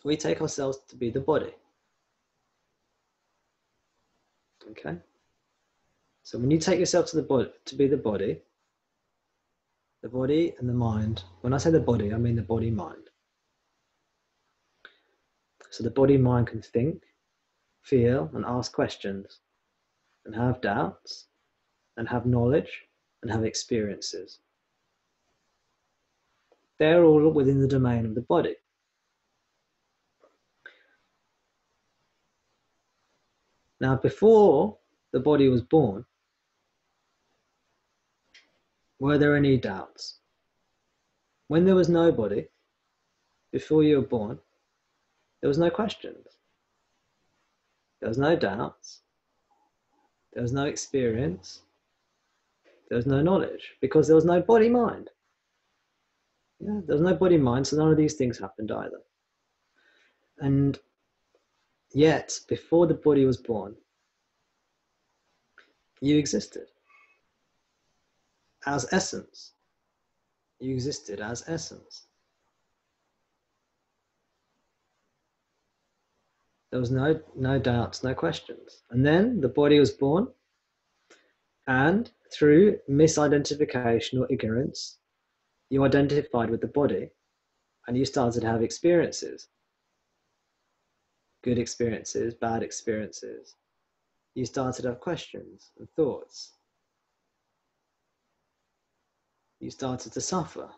we take ourselves to be the body. Okay? So when you take yourself to the body, to be the body and the mind, when I say the body, I mean the body-mind. So the body-mind can think, feel, and ask questions, and have doubts, and have knowledge, and have experiences. They're all within the domain of the body. Now, before the body was born, were there any doubts? When there was no body, before you were born, there was no questions. There was no doubts. There was no experience. There was no knowledge, because there was no body-mind. Yeah, there was no body-mind, so none of these things happened either. And yet, before the body was born, you existed as essence. You existed as essence. There was no doubts, no questions. And then the body was born, and through misidentification or ignorance, you identified with the body, and you started to have experiences. Good experiences, bad experiences. You started to have questions and thoughts. You started to suffer.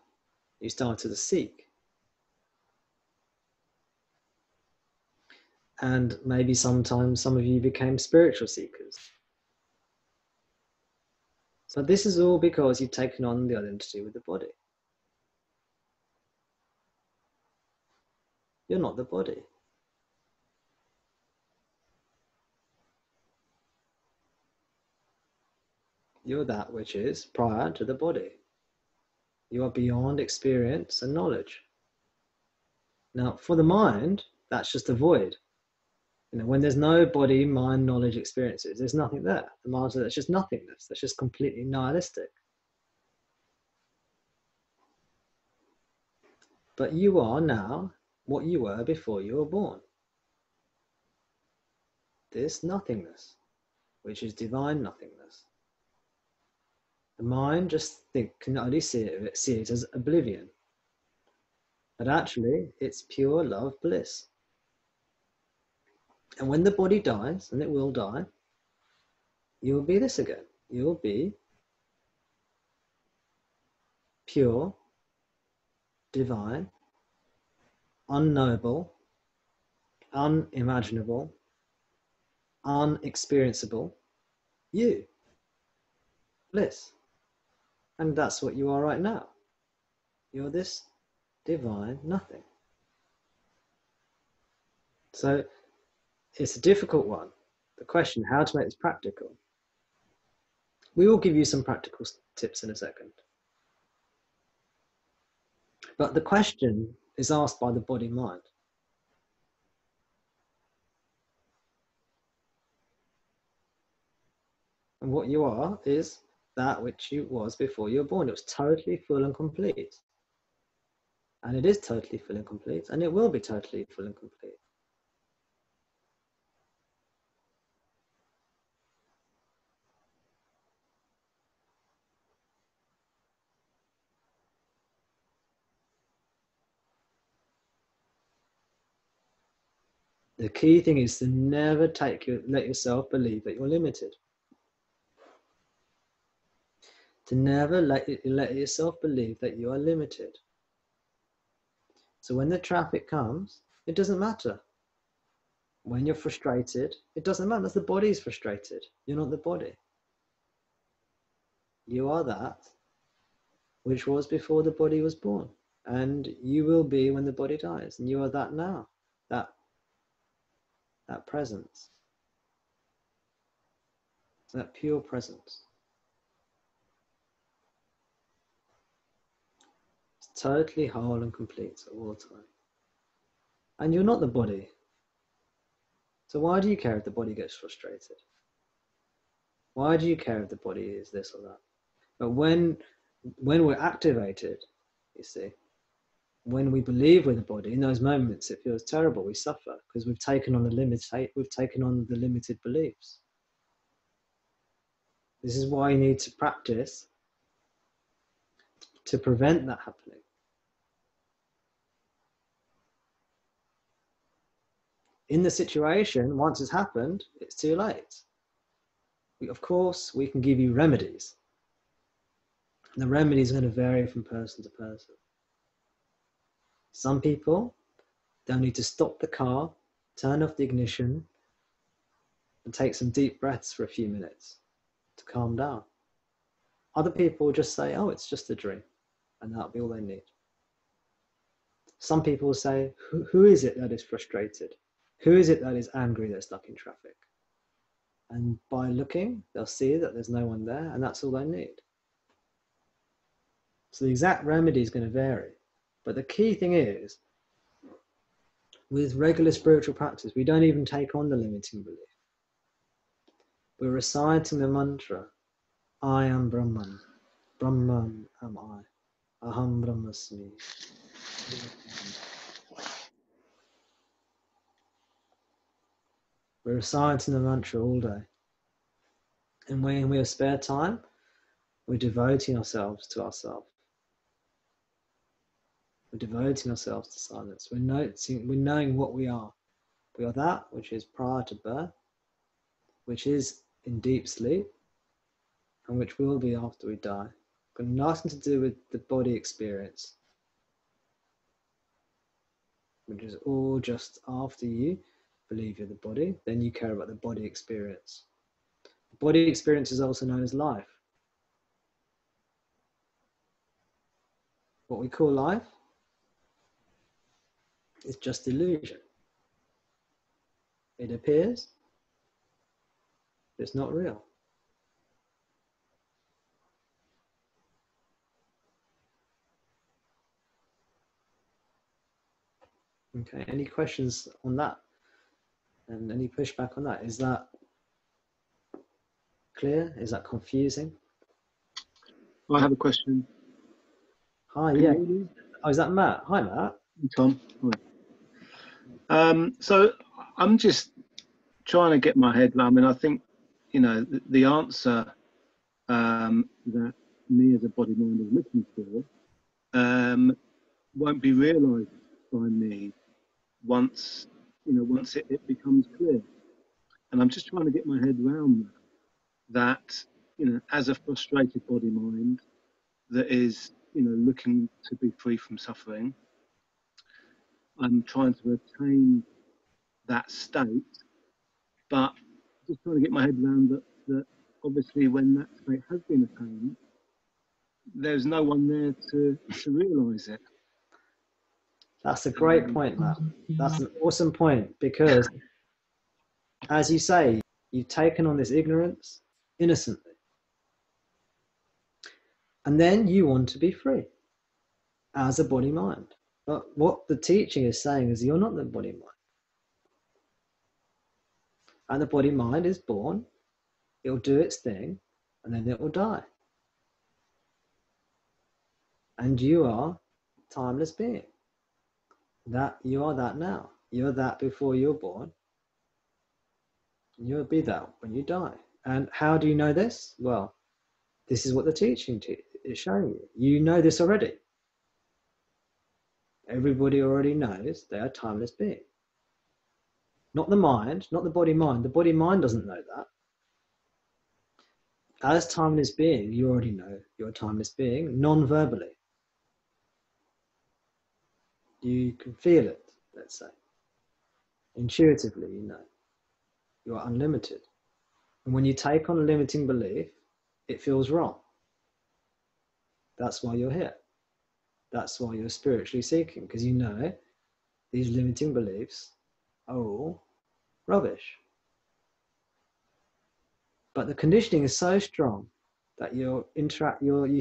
You started to seek. And maybe sometimes some of you became spiritual seekers. So this is all because you've taken on the identity with the body. You're not the body. You're that which is prior to the body. You are beyond experience and knowledge. Now, for the mind, that's just a void. You know, when there's no body, mind, knowledge, experiences, there's nothing there. The mind says that's just nothingness. That's just completely nihilistic. But you are now what you were before you were born. This nothingness, which is divine nothingness. The mind just can only see it as oblivion. But actually, it's pure love bliss. And when the body dies, and it will die, you will be this again. You will be pure, divine, unknowable, unimaginable, unexperienceable, you, bliss. And that's what you are right now. You're this divine nothing. So it's a difficult one. The question, how to make this practical. We will give you some practical tips in a second. But the question is asked by the body-mind. And what you are is that which you was before you were born. It was totally full and complete. And it is totally full and complete, and it will be totally full and complete. The key thing is to never let yourself believe that you're limited. To never let yourself believe that you are limited. So when the traffic comes, it doesn't matter. When you're frustrated, it doesn't matter. That's the body is frustrated. You're not the body. You are that which was before the body was born. And you will be when the body dies. And you are that now. That presence. That pure presence. It's totally whole and complete all the time. And you're not the body. So why do you care if the body gets frustrated? Why do you care if the body is this or that? But when we're activated, you see, when we believe we're the body, in those moments it feels terrible. We suffer because we've taken on the limited beliefs. This is why you need to practice to prevent that happening. In the situation, once it's happened, it's too late. Of course, we can give you remedies. And the remedies are going to vary from person to person. Some people, they'll need to stop the car, turn off the ignition, and take some deep breaths for a few minutes to calm down. Other people just say, oh, it's just a dream, and that'll be all they need. Some people say, who is it that is frustrated? Who is it that is angry that's stuck in traffic? And by looking, they'll see that there's no one there, and that's all they need. So the exact remedy is going to vary. But the key thing is, with regular spiritual practice, we don't even take on the limiting belief. We're reciting the mantra, I am Brahman, Brahman am I, Aham Brahmasmi. We're reciting the mantra all day. And when we have spare time, we're devoting ourselves to ourselves. We're devoting ourselves to silence. We're knowing what we are. We are that which is prior to birth, which is in deep sleep, and which will be after we die. Got nothing to do with the body experience, which is all just after you believe you're the body, then you care about the body experience. The body experience is also known as life. What we call life is just illusion. It appears, but it's not real. Okay, any questions on that? And any pushback on that? Is that clear? Is that confusing? I have a question. Hi, yeah. Oh, is that Matt? Hi, Matt. Tom. Hi. So I'm just trying to get my head around. I mean, I think, you know, the answer that me as a body mind is looking for won't be realised by me once it becomes clear. And I'm just trying to get my head around that, you know, as a frustrated body mind that is, you know, looking to be free from suffering, I'm trying to attain that state, but just trying to get my head around that obviously when that state has been attained, there's no one there to realise it. That's a great point, Matt. That's an awesome point, because as you say, you've taken on this ignorance innocently. And then you want to be free as a body mind. But what the teaching is saying is you're not the body mind. And the body mind is born, it'll do its thing, and then it will die. And you are a timeless being. That you are that now. You're that before you're born. You'll be that when you die. And how do you know this? Well, this is what the teaching is showing you. You know this already. Everybody already knows they are timeless being. Not the mind, not the body mind. The body mind doesn't know that. As timeless being, you already know you're a timeless being, non-verbally. You can feel it, let's say. Intuitively, you know. You are unlimited. And when you take on a limiting belief, it feels wrong. That's why you're here. That's why you're spiritually seeking, because you know these limiting beliefs are all rubbish. But the conditioning is so strong that you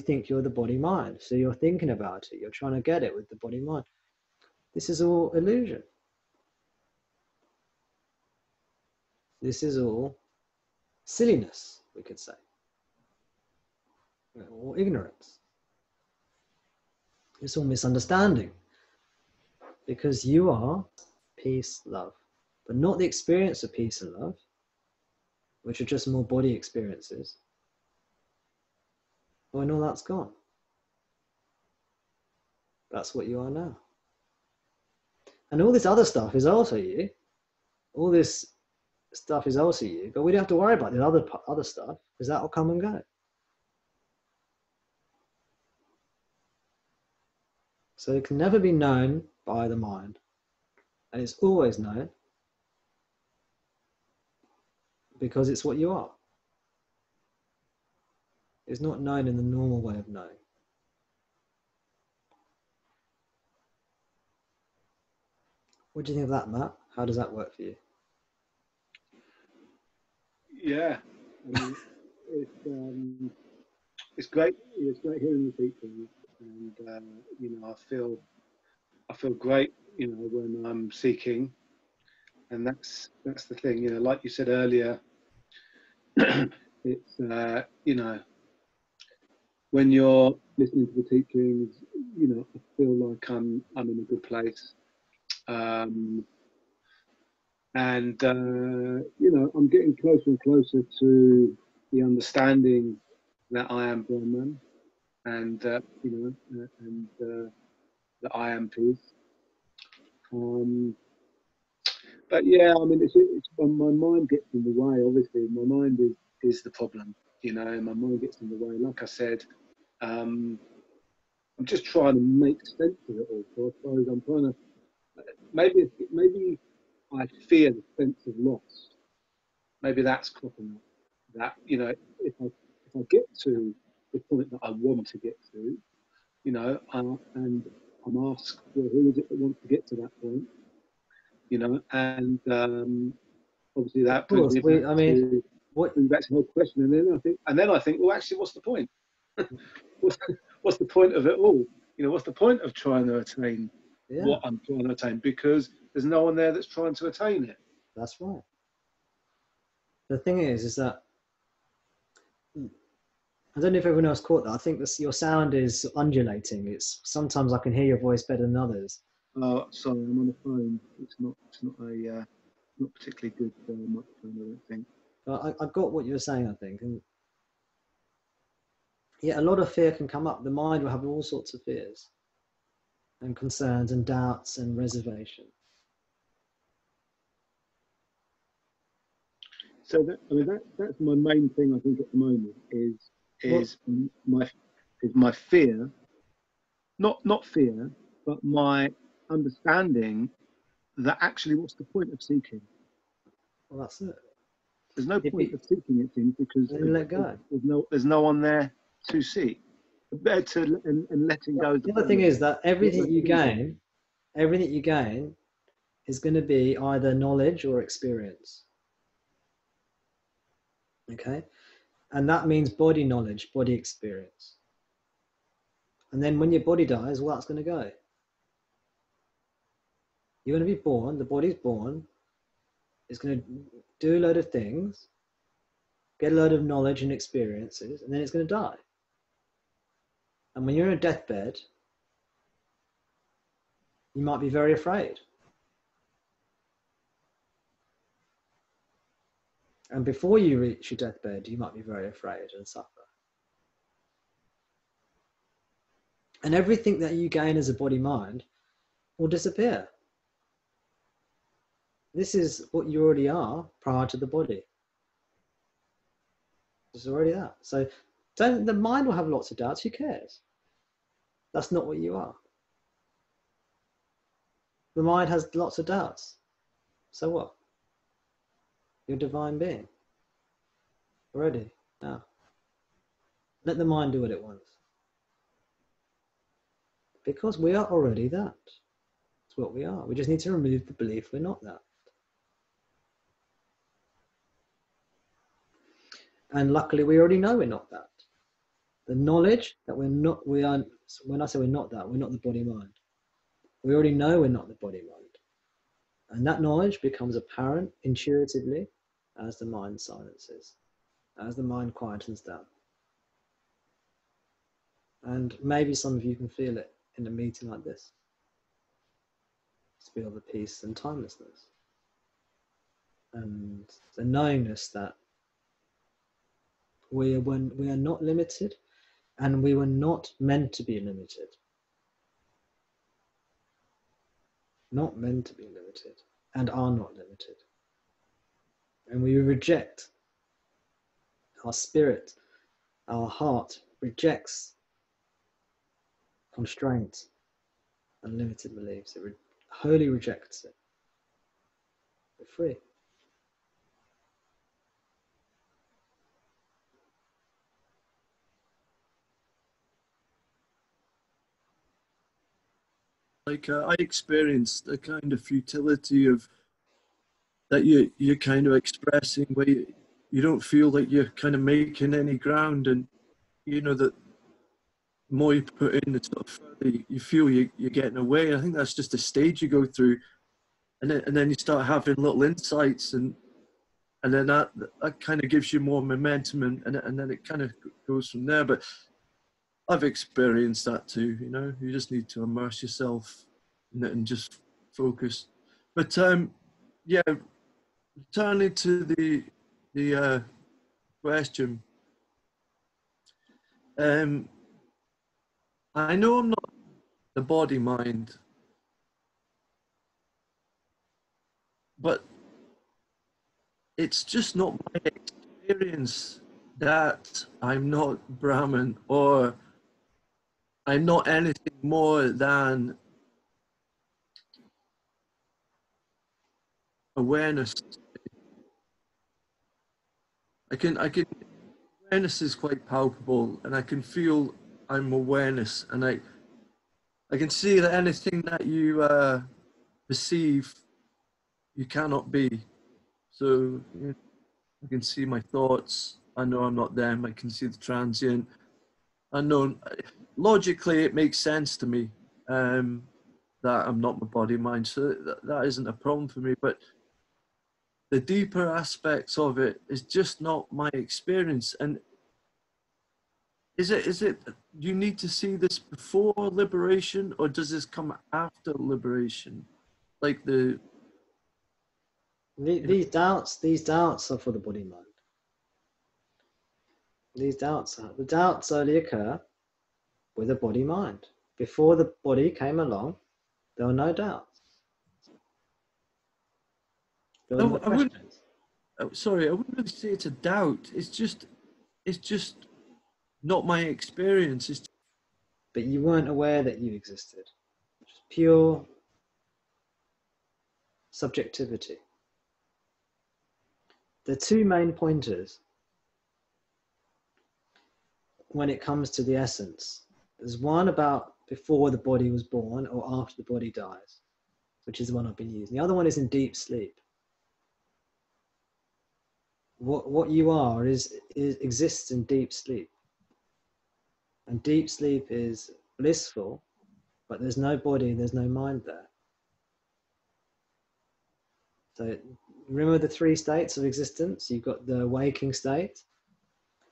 think you're the body mind. So you're thinking about it. You're trying to get it with the body mind. This is all illusion. This is all silliness, we could say, or ignorance. It's all misunderstanding. Because you are peace, love, but not the experience of peace and love, which are just more body experiences. When all that's gone, that's what you are now. And all this other stuff is also you. All this stuff is also you, but we don't have to worry about the other stuff, because that will come and go. So it can never be known by the mind, and it's always known because it's what you are. It's not known in the normal way of knowing. What do you think of that, Matt? How does that work for you? Yeah, I mean, it's great. It's great hearing the teaching, and you know, I feel great, you know, when I'm seeking, and that's the thing, you know, like you said earlier, it's you know, when you're listening to the teachings, you know, I feel like I'm in a good place, and you know, I'm getting closer and closer to the understanding that I am Brahman, and you know, and that I am peace. But yeah, I mean, it's when my mind gets in the way. Obviously, my mind is the problem. You know, my mind gets in the way. Like I said, I'm just trying to make sense of it all. So I suppose I'm trying to maybe I fear the sense of loss. Maybe that's cropping up. That, you know, if I get to the point that I want to get to, you know, and I'm asked, well, who is it that wants to get to that point? You know, and obviously that brings me back to the whole question, and then I think, well, actually, what's the point? what's the point of it all? You know, what's the point of trying to attain what I'm trying to attain? Because there's no one there that's trying to attain it. That's right. The thing is that I don't know if everyone else caught that. I think your sound is undulating. It's sometimes I can hear your voice better than others. Oh, sorry, I'm on the phone. It's not not particularly good microphone, I don't think. But I got what you were saying, I think, and yeah, a lot of fear can come up. The mind will have all sorts of fears and concerns and doubts and reservation. So that's my main thing, I think, at the moment is my fear, not fear, but my understanding that actually, what's the point of seeking? Well, that's it. There's no point of seeking, it seems, because let go. There's no one there to seek. And letting go. The other thing is that everything you gain is going to be either knowledge or experience. Okay, and that means body knowledge, body experience. And then when your body dies, well, that's going to go. You're going to be born. The body's born. It's going to do a load of things, get a load of knowledge and experiences, and then it's going to die. And when you're in a deathbed, you might be very afraid. And before you reach your deathbed, you might be very afraid and suffer. And everything that you gain as a body-mind will disappear. This is what you already are prior to the body. It's already that. So the mind will have lots of doubts. Who cares? That's not what you are. The mind has lots of doubts. So what? You're a divine being. Already. Now. Let the mind do what it wants. Because we are already that. It's what we are. We just need to remove the belief we're not that. And luckily we already know we're not that. The knowledge that we're not, we are, when I say we're not that, we're not the body mind. We already know we're not the body mind. And that knowledge becomes apparent intuitively as the mind silences, as the mind quietens down. And maybe some of you can feel it in a meeting like this. to be of the peace and timelessness. And the knowingness that we are not limited, and we were not meant to be limited. Not meant to be limited, and are not limited. And we reject, our spirit, our heart rejects constraint and limited beliefs. It wholly rejects it. We're free. Like I experienced a kind of futility of that you're kind of expressing, where you don't feel like you're kind of making any ground, and you know that the more you put in, the sort of further you feel you're getting away. I think that's just a stage you go through, and then you start having little insights, and then that kind of gives you more momentum, and then it kind of goes from there. But I've experienced that too. You know, you just need to immerse yourself in it and just focus. But yeah, returning to the question, I know I'm not the body mind, but it's just not my experience that I'm not Brahman, or I'm not anything more than awareness. I can awareness is quite palpable, and I can feel I'm awareness, and I can see that anything that you perceive, you cannot be. So I can see my thoughts. I know I'm not them. I can see the transient. I know logically it makes sense to me that I'm not my body mind. So that isn't a problem for me. But the deeper aspects of it is just not my experience. And is it you need to see this before liberation, or does this come after liberation? Like These doubts are for the body mind. The doubts only occur with the body mind. Before the body came along, there were no doubts. There were no questions. Sorry, I wouldn't really say it's a doubt. It's just not my experience. But you weren't aware that you existed. Just pure subjectivity. The two main pointers when it comes to the essence, there's one about before the body was born or after the body dies, which is the one I've been using. The other one is in deep sleep. What you are exists in deep sleep. And deep sleep is blissful, but there's no body, there's no mind there. So remember the three states of existence? You've got the waking state,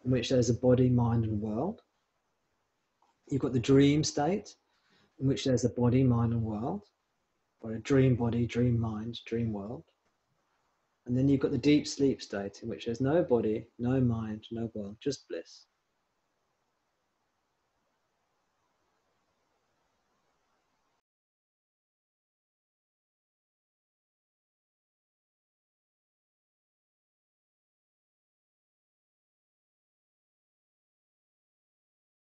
in which there's a body, mind, and world. You've got the dream state, in which there's a body, mind, and world, or a dream body, dream mind, dream world. And then you've got the deep sleep state, in which there's no body, no mind, no world, just bliss.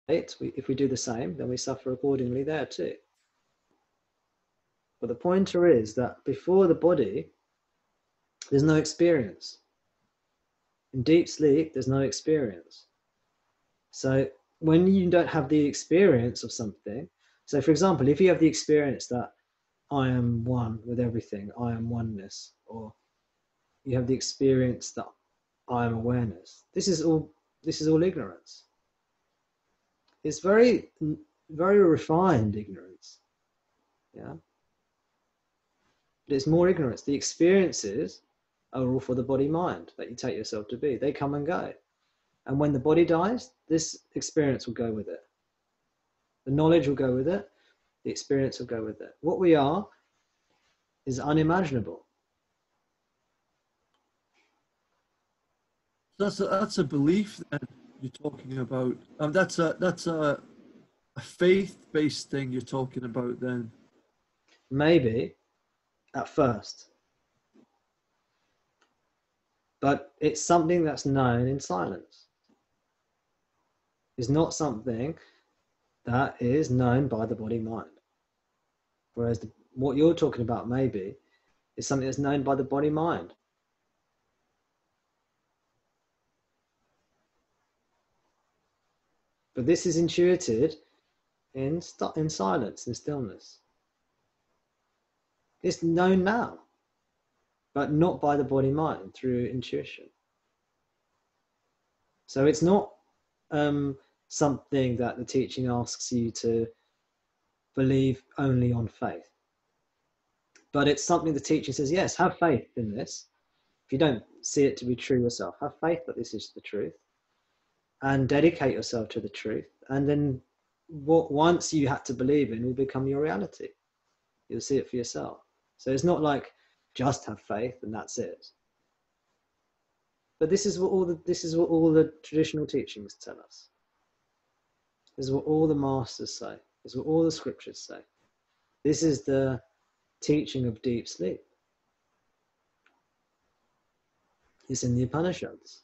If we do the same, then we suffer accordingly there too. But the pointer is that before the body, there's no experience. In deep sleep, there's no experience. So when you don't have the experience of something, so for example, if you have the experience that I am one with everything, I am oneness, or you have the experience that I am awareness, this is all ignorance. It's very, very refined ignorance. Yeah. But it's more ignorance. The experiences are all for the body mind that you take yourself to be. They come and go. And when the body dies, this experience will go with it. The knowledge will go with it. The experience will go with it. What we are is unimaginable. That's a belief that you're talking about. That's a faith-based thing you're talking about then. Maybe at first, but it's something that's known in silence. It's not something that is known by the body-mind. Whereas what you're talking about maybe is something that's known by the body-mind. But this is intuited in silence, in stillness. It's known now, but not by the body-mind, through intuition. So it's not something that the teaching asks you to believe only on faith. But it's something the teaching says, yes, have faith in this. If you don't see it to be true yourself, have faith that this is the truth. And dedicate yourself to the truth. And then what once you had to believe in will become your reality. You'll see it for yourself. So it's not like just have faith and that's it. But this is what all the traditional teachings tell us. This is what all the masters say. This is what all the scriptures say. This is the teaching of deep sleep. It's in the Upanishads.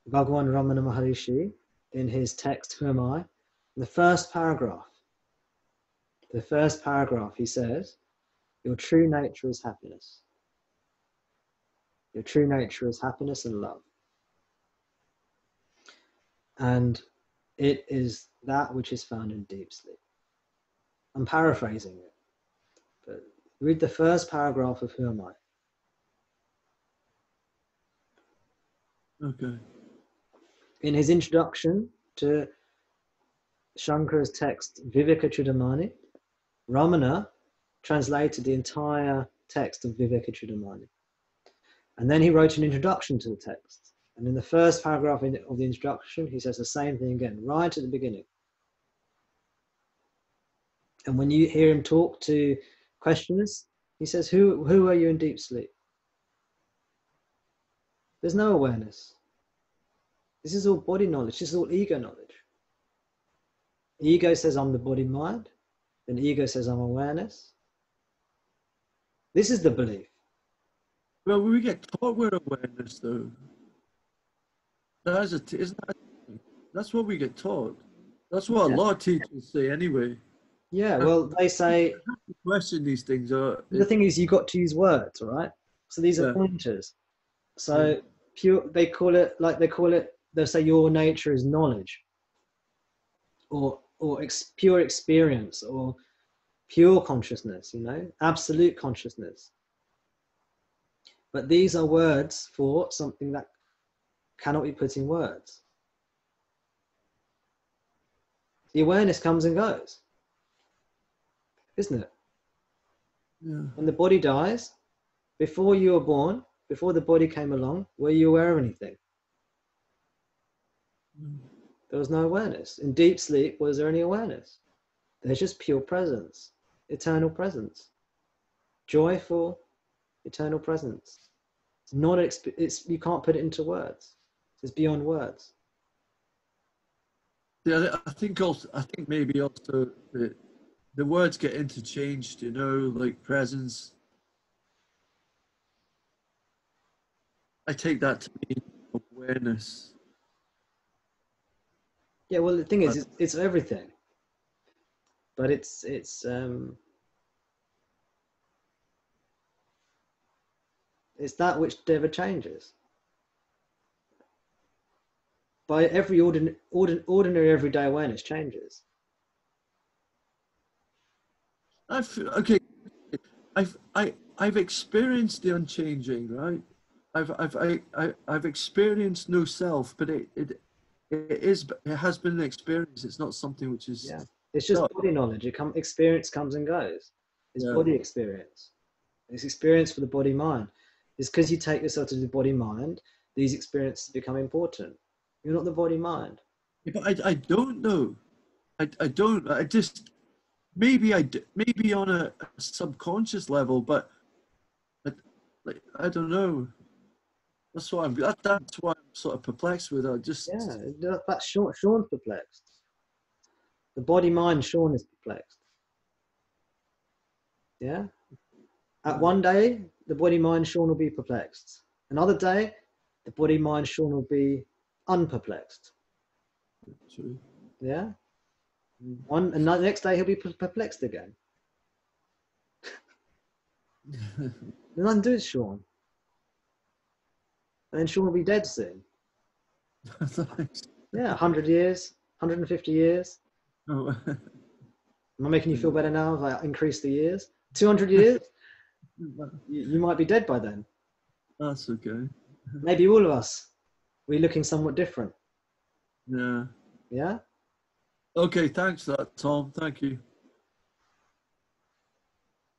Bhagwan Ramana Maharishi, in his text, Who Am I? In the first paragraph, he says, your true nature is happiness. Your true nature is happiness and love. And it is that which is found in deep sleep. I'm paraphrasing it, but read the first paragraph of Who Am I? Okay. In his introduction to Shankara's text, Vivekachudamani, Ramana translated the entire text of Vivekachudamani. And then he wrote an introduction to the text. And in the first paragraph of the introduction, he says the same thing again, right at the beginning. And when you hear him talk to questioners, he says, who are you in deep sleep? There's no awareness. This is all body knowledge. This is all ego knowledge. Ego says I'm the body mind. Then ego says I'm awareness. This is the belief. Well, we get taught we're awareness, though. That's what we get taught. That's what a lot of teachers say, anyway. Yeah, well, they say. Question these things. The thing is, you got to use words, all right? So these are pointers. So pure. They'll say your nature is knowledge, or pure experience, or pure consciousness. Absolute consciousness. But these are words for something that cannot be put in words. The awareness comes and goes, isn't it? Yeah. When the body dies, before you were born, before the body came along, were you aware of anything? There was no awareness. In deep sleep, was there any awareness? There's just pure presence, eternal presence, joyful, eternal presence. It's not. You can't put it into words. It's beyond words. Yeah, I think maybe also the words get interchanged. Like presence. I take that to mean awareness. Yeah, well, the thing is, it's everything, but it's that which never changes. By every ordinary everyday awareness changes. I've experienced the unchanging, right? I've experienced no self, but it has been an experience. It's not something which is. Yeah, it's just body knowledge. Experience comes and goes. It's body experience. It's experience for the body mind. It's because you take yourself to the body mind, these experiences become important. You're not the body mind. Yeah, but I don't know. I don't. I just maybe maybe on a subconscious level, but I don't know. That's why that's why I'm sort of perplexed with it. Yeah, that's Sean's perplexed. The body mind Sean is perplexed. Yeah. At one day, the body mind Sean will be perplexed. Another day, the body mind Sean will be unperplexed. True. Yeah. And the next day he'll be perplexed again. There's nothing to do with Sean. And then Sean will be dead soon. Yeah, 100 years, 150 years. Oh. Am I making you feel better now if I increase the years? 200 years? You might be dead by then. That's okay. Maybe all of us. We're looking somewhat different. Yeah. Yeah? Okay, thanks for that, Tom. Thank you.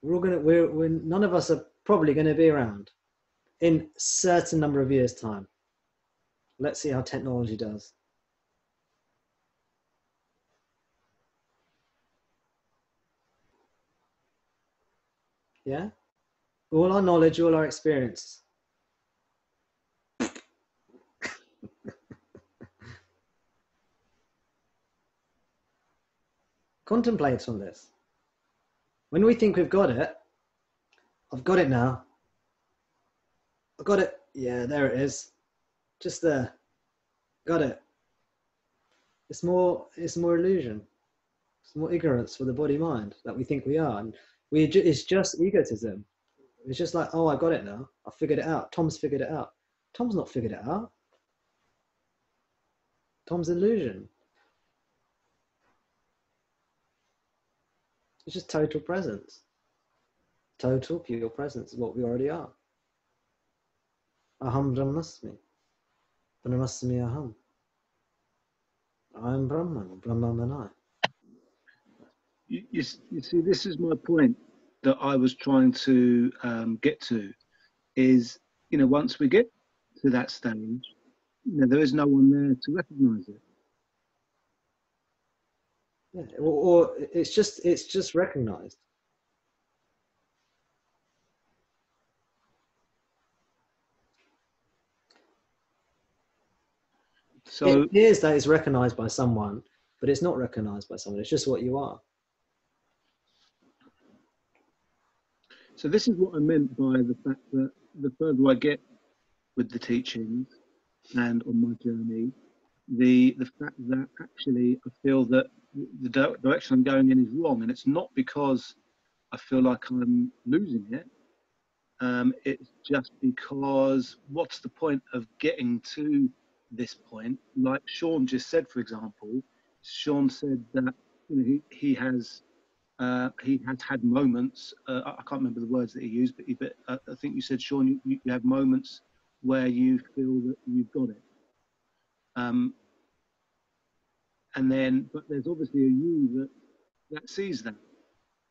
We're none of us are probably going to be around in a certain number of years' time. Let's see how technology does. Yeah? All our knowledge, all our experience. Contemplate on this. When we think we've got it, I've got it now. I've got it. Yeah, there it is. Just there. Got it. It's more illusion. It's more ignorance for the body mind that we think we are. And it's just egotism. It's just like, oh, I got it now. I figured it out. Tom's figured it out. Tom's not figured it out. Tom's illusion. It's just total presence. Total pure presence is what we already are. Aham brahmasmi. Brahmasmi aham. I am Brahman. Brahman and I. You see, this is my point that I was trying to get to, is, once we get to that stage, there is no one there to recognize it. Yeah, or it's just recognized. So it appears that it's recognized by someone, but it's not recognized by someone. It's just what you are. So this is what I meant by the fact that the further I get with the teachings and on my journey, the fact that actually I feel that the direction I'm going in is wrong, and it's not because I feel like I'm losing it. It's just because what's the point of getting to this point? Like Sean just said, for example, Sean said that he has had moments. I can't remember the words that he used, but I think you said, Sean, you have moments where you feel that you've got it. And then, but there's obviously a you that sees that.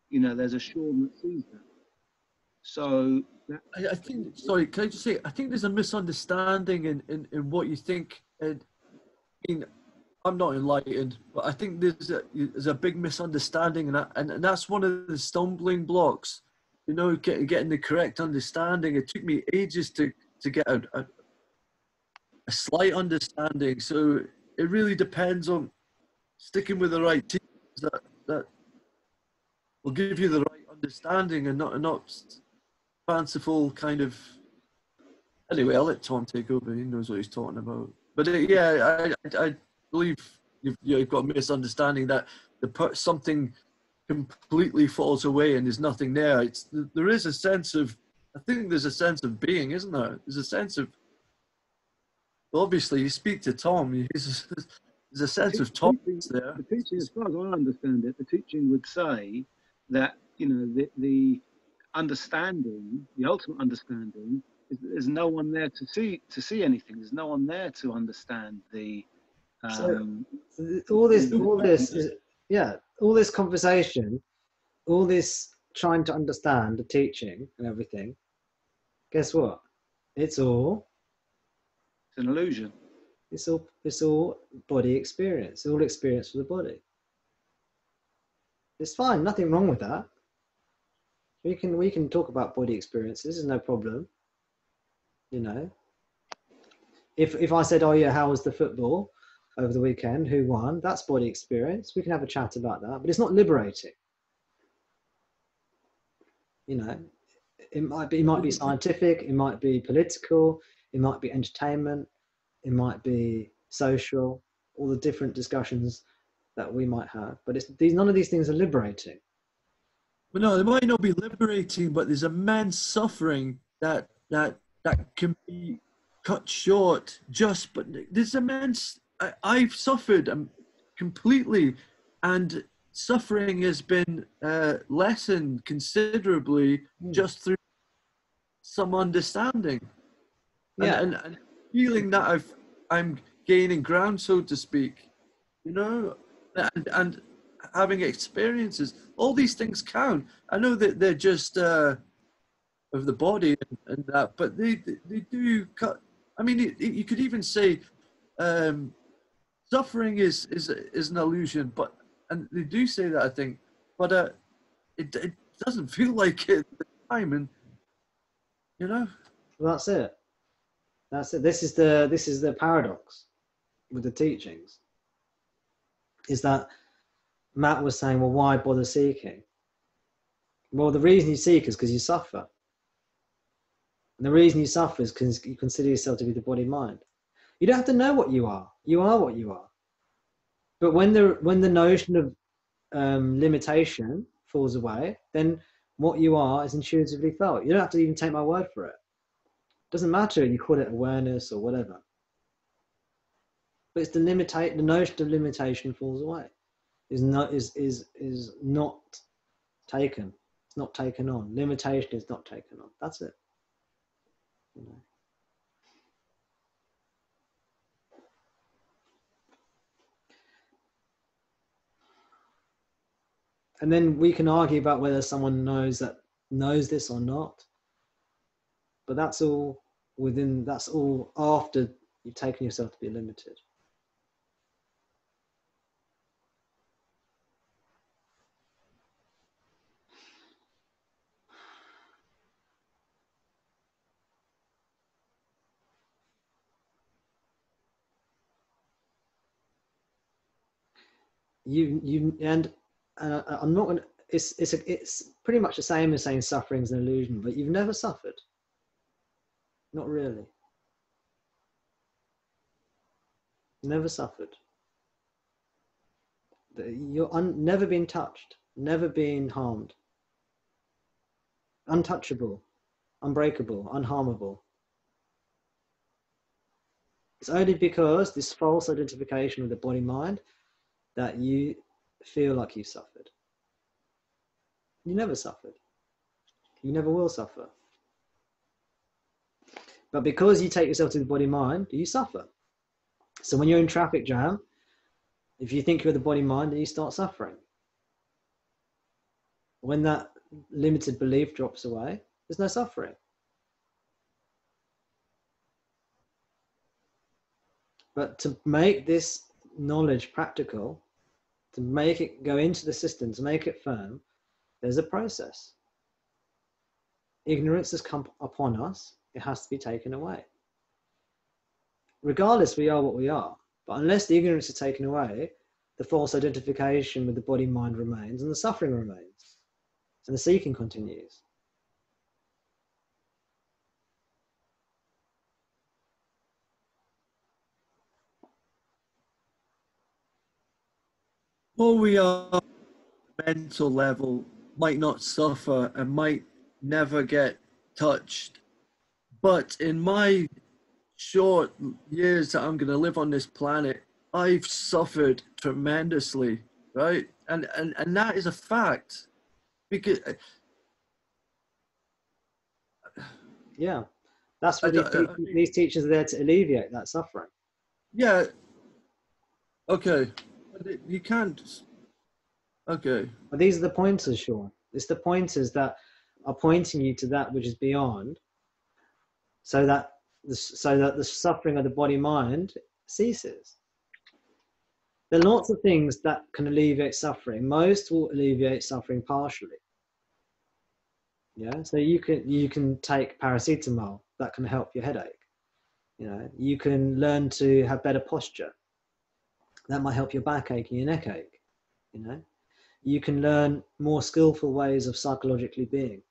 There's a Sean that sees that. So I think, sorry, can I just say, I think there's a misunderstanding in what you think. And I mean, I'm not enlightened, but I think there's a big misunderstanding, and that's one of the stumbling blocks. Getting the correct understanding. It took me ages to get a slight understanding. So it really depends on sticking with the right teachers that will give you the right understanding, and not fanciful kind of. Anyway, I'll let Tom take over. He knows what he's talking about. But yeah, I believe you've got a misunderstanding that something completely falls away and there's nothing there. There is a sense of, I think there's a sense of being, isn't there? There's a sense of, well, obviously you speak to Tom, there's a sense of Tom there. The teaching, as far as I understand it, the teaching would say that, the understanding, the ultimate understanding, is that there's no one there to see anything. There's no one there to understand the. So all this is, all this conversation, all this trying to understand the teaching and everything. Guess what? It's an illusion. It's all body experience. All experience for the body. It's fine, nothing wrong with that. We can talk about body experiences, there's no problem. You know, if I said, oh yeah, how was the football over the weekend, who won, that's body experience, we can have a chat about that, but it's not liberating. You know, it might be scientific, it might be political, it might be entertainment, it might be social, all the different discussions that we might have, but none of these things are liberating. Well, no, they might not be liberating, but there's immense suffering that can be cut short. But there's immense. I've suffered completely, and suffering has been lessened considerably just through some understanding, and feeling that I'm gaining ground, so to speak. You know, and having experiences. All these things count. I know that they're just of the body and that, but they do cut. I mean, you could even say suffering is an illusion, and they do say that, I think, but it doesn't feel like it at the time, and you know. Well, that's it. That's it. This is the paradox with the teachings. Is that Matt was saying, well, why bother seeking? Well, the reason you seek is because you suffer. And the reason you suffer is because you consider yourself to be the body-mind. You don't have to know what you are. You are what you are. But when the notion of limitation falls away, then what you are is intuitively felt. You don't have to even take my word for it. It doesn't matter if you call it awareness or whatever. But it's the notion of limitation falls away. Is not taken. It's not taken on. Limitation is not taken on. That's it. You know. And then we can argue about whether someone knows this or not. But that's all after you've taken yourself to be limited. I'm not going to. It's pretty much the same as saying suffering is an illusion, but you've never suffered. Not really. Never suffered. You're never been touched, never been harmed. Untouchable, unbreakable, unharmable. It's only because this false identification with the body-mind that you feel like you suffered. You never suffered. You never will suffer. But because you take yourself to the body-mind, you suffer. So when you're in traffic jam, if you think you're the body-mind, then you start suffering. When that limited belief drops away, there's no suffering. But to make this knowledge practical, to make it go into the system, to make it firm, there's a process. Ignorance has come upon us, it has to be taken away. Regardless, we are what we are. But unless the ignorance is taken away, the false identification with the body-mind remains, and the suffering remains, and the seeking continues. All we are mental level might not suffer and might never get touched. But in my short years that I'm going to live on this planet, I've suffered tremendously, right? And that is a fact. Because yeah, that's what these teachers are there to alleviate that suffering. Yeah. Okay. You can't. Okay. But these are the pointers, Sean. It's the pointers that are pointing you to that which is beyond, so that the suffering of the body-mind ceases. There are lots of things that can alleviate suffering. Most will alleviate suffering partially. Yeah, so you can take paracetamol, that can help your headache. You know, you can learn to have better posture, that might help your backache and your neck ache. You know, you can learn more skillful ways of psychologically being.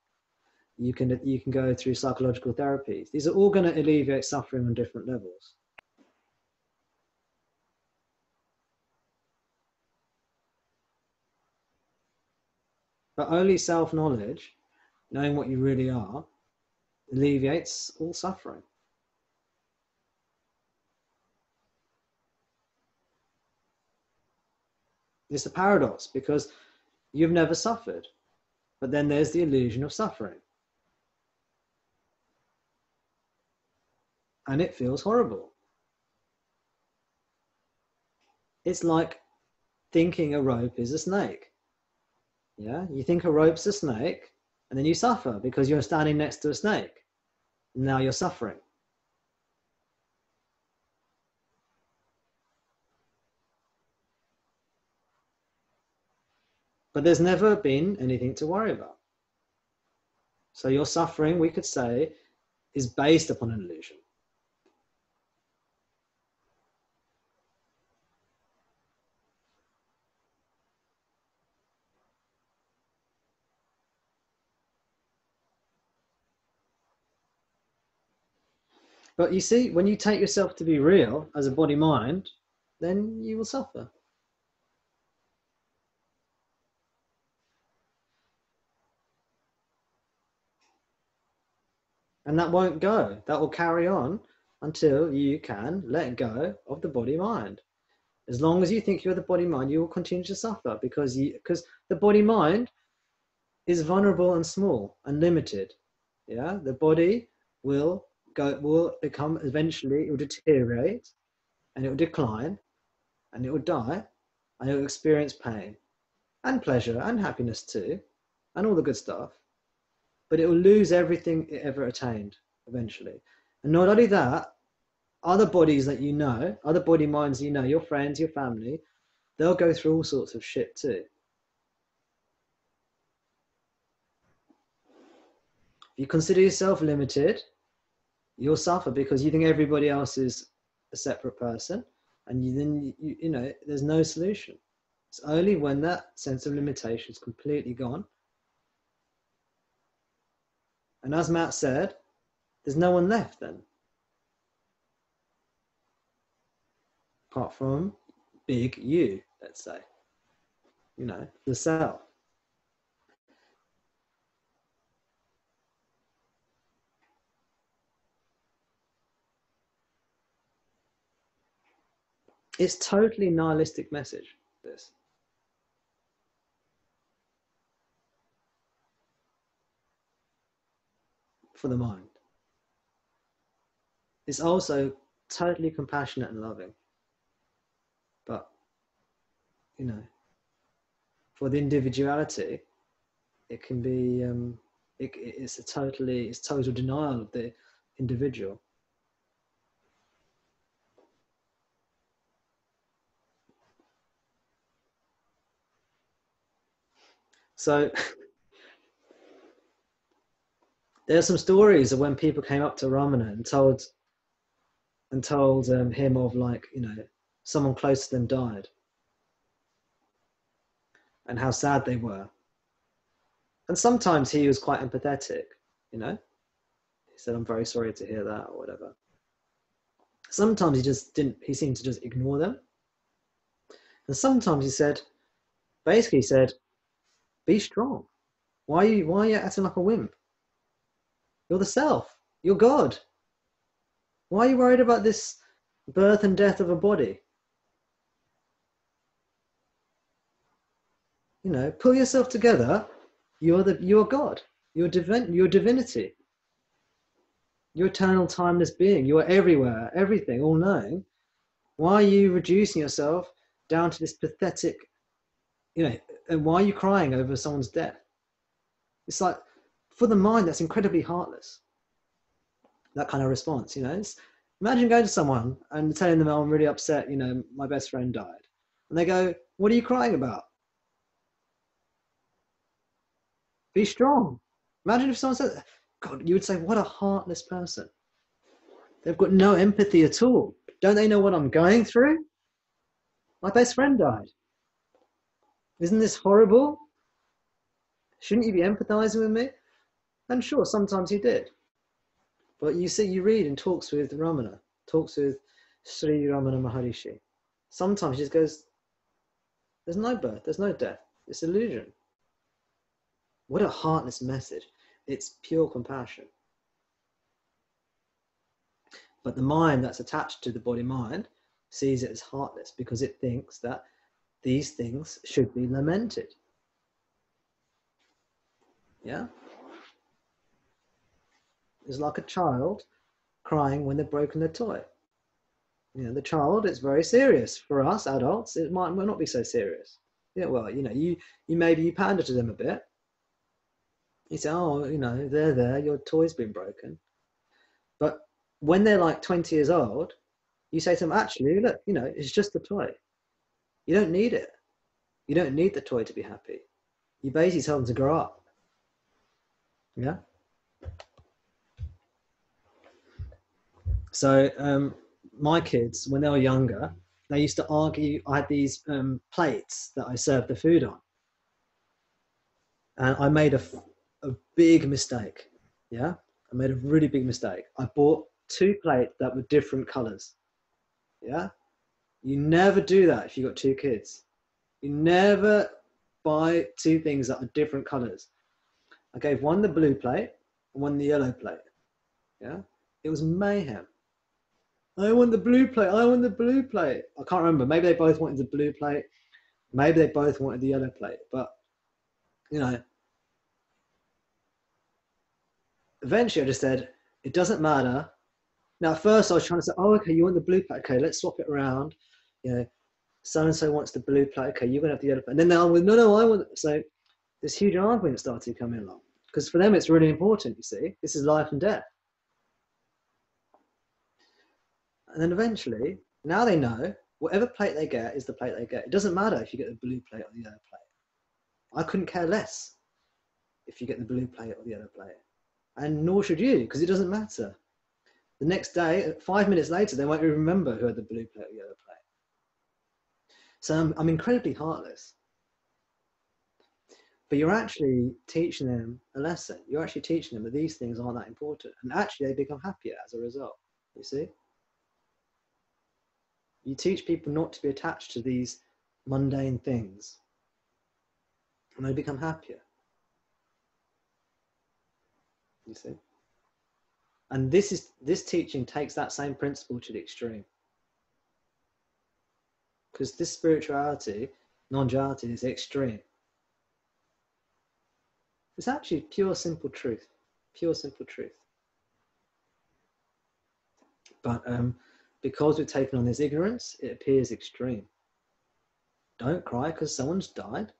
You can go through psychological therapies. These are all going to alleviate suffering on different levels. But only self-knowledge, knowing what you really are, alleviates all suffering. It's a paradox because you've never suffered, but then there's the illusion of suffering. And it feels horrible. It's like thinking a rope is a snake. Yeah, you think a rope's a snake, and then you suffer because you're standing next to a snake. Now you're suffering. But there's never been anything to worry about. So your suffering, we could say, is based upon an illusion. But you see, when you take yourself to be real as a body-mind, then you will suffer. And that won't go. That will carry on until you can let go of the body-mind. As long as you think you're the body-mind, you will continue to suffer because the body-mind is vulnerable and small and limited. Yeah, the body will become, eventually it will deteriorate and it will decline and it will die and it will experience pain and pleasure and happiness too and all the good stuff, but it will lose everything it ever attained eventually. And not only that, other bodies that you know, other body minds you know, your friends, your family, they'll go through all sorts of shit too. If you consider yourself limited, you'll suffer because you think everybody else is a separate person, and you know there's no solution. It's only when that sense of limitation is completely gone. And as Matt said, there's no one left then, apart from big you, let's say, you know, the self. It's totally nihilistic message, this. For the mind. It's also totally compassionate and loving. But, you know, for the individuality, it can be, it's total denial of the individual. So there are some stories of when people came up to Raman and told him of, like, you know, someone close to them died and how sad they were. And sometimes he was quite empathetic, you know. He said, "I'm very sorry to hear that," or whatever. Sometimes he just didn't, he seemed to just ignore them. And sometimes he said, basically said, "Be strong. Why are you acting like a wimp? You're the self. You're God. Why are you worried about this birth and death of a body? You know, pull yourself together. You're God. You're divinity. You're eternal, timeless being. You are everywhere, everything, all knowing. Why are you reducing yourself down to this pathetic, you know, and why are you crying over someone's death?" It's like, for the mind, that's incredibly heartless. That kind of response, you know. Imagine going to someone and telling them, "Oh, I'm really upset, you know, my best friend died." And they go, what are you crying about? Be strong. Imagine if someone said, God, you would say, what a heartless person. They've got no empathy at all. Don't they know what I'm going through? My best friend died. Isn't this horrible? Shouldn't you be empathizing with me? And sure, sometimes he did. But you see, you read in talks with Ramana, talks with Sri Ramana Maharishi. Sometimes he just goes, there's no birth, there's no death. It's illusion. What a heartless message. It's pure compassion. But the mind that's attached to the body-mind sees it as heartless because it thinks that these things should be lamented. Yeah? It's like a child crying when they've broken their toy. You know, the child, it's very serious. For us adults, it might not be so serious. Yeah, well, you know, you maybe you pander to them a bit. You say, oh, you know, there, your toy's been broken. But when they're like 20 years old, you say to them, actually, look, you know, it's just a toy. You don't need it. You don't need the toy to be happy. You basically tell them to grow up. Yeah? So my kids, when they were younger, they used to argue. I had these plates that I served the food on. And I made a big mistake. Yeah? I made a really big mistake. I bought 2 plates that were different colors. Yeah? You never do that if you've got 2 kids. You never buy 2 things that are different colors. I gave one the blue plate and one the yellow plate. Yeah? It was mayhem. I want the blue plate. I want the blue plate. I can't remember. Maybe they both wanted the blue plate. Maybe they both wanted the yellow plate. But, you know, eventually I just said, it doesn't matter. Now, at first I was trying to say, oh, okay, you want the blue plate. Okay, let's swap it around. You know, so-and-so wants the blue plate. Okay, you're going to have the yellow plate. And then they're with, no, I want it. So this huge argument started coming along. Because for them, it's really important, you see. This is life and death. And then eventually, now they know, whatever plate they get is the plate they get. It doesn't matter if you get the blue plate or the yellow plate. I couldn't care less if you get the blue plate or the yellow plate. And nor should you, because it doesn't matter. The next day, 5 minutes later, they won't even remember who had the blue plate or yellow plate. So I'm incredibly heartless. But you're actually teaching them a lesson. You're actually teaching them that these things aren't that important. And actually, they become happier as a result, you see? You teach people not to be attached to these mundane things. And they become happier. You see? And this teaching takes that same principle to the extreme. Because this spirituality, non-duality, is extreme. It's actually pure, simple truth. Pure, simple truth. But because we've taken on this ignorance, it appears extreme. Don't cry because someone's died.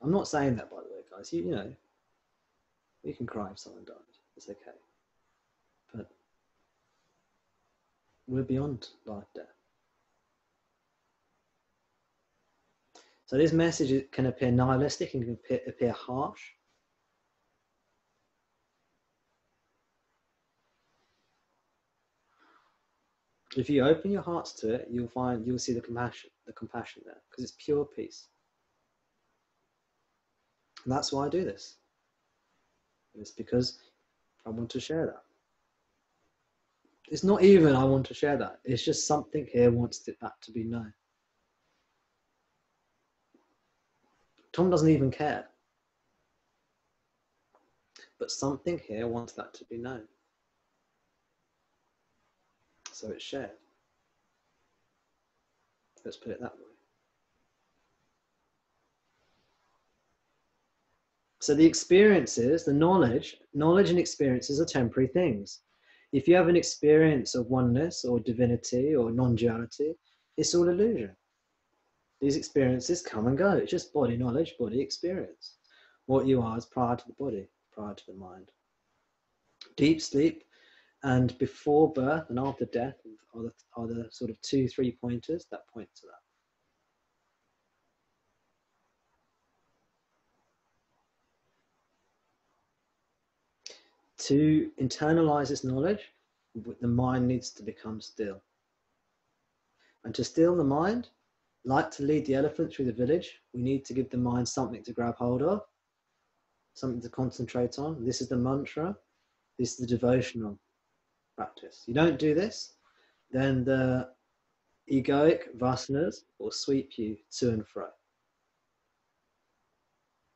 I'm not saying that, by the way, guys. You know, you can cry if someone died. It's okay. But we're beyond life, death. So this message can appear nihilistic and can appear harsh. If you open your hearts to it, you'll see the compassion there, because it's pure peace. And that's why I do this. It's because I want to share that. It's not even I want to share that. It's just something here wants that to be known. Tom doesn't even care. But something here wants that to be known. So it's shared. Let's put it that way. So the experiences, the knowledge and experiences are temporary things. If you have an experience of oneness or divinity or non-duality, it's all illusion. These experiences come and go. It's just body knowledge, body experience. What you are is prior to the body, prior to the mind. Deep sleep And before birth and after death are the sort of 2-3 pointers that point to that. To internalize this knowledge, the mind needs to become still. And to still the mind, like to lead the elephant through the village, we need to give the mind something to grab hold of, something to concentrate on. This is the mantra. This is the devotional practice. You don't do this, then the egoic vasanas will sweep you to and fro.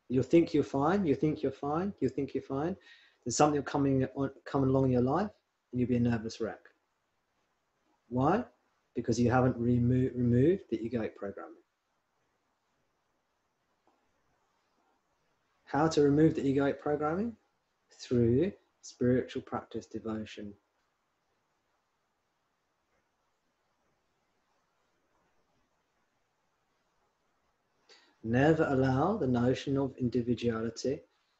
You'll think you're fine, you think you're fine, you think you're fine. Then something will come along in your life and you'll be a nervous wreck. Why? Because you haven't removed the egoic programming. How to remove the egoic programming? Through spiritual practice, devotion. Never allow the notion of individuality,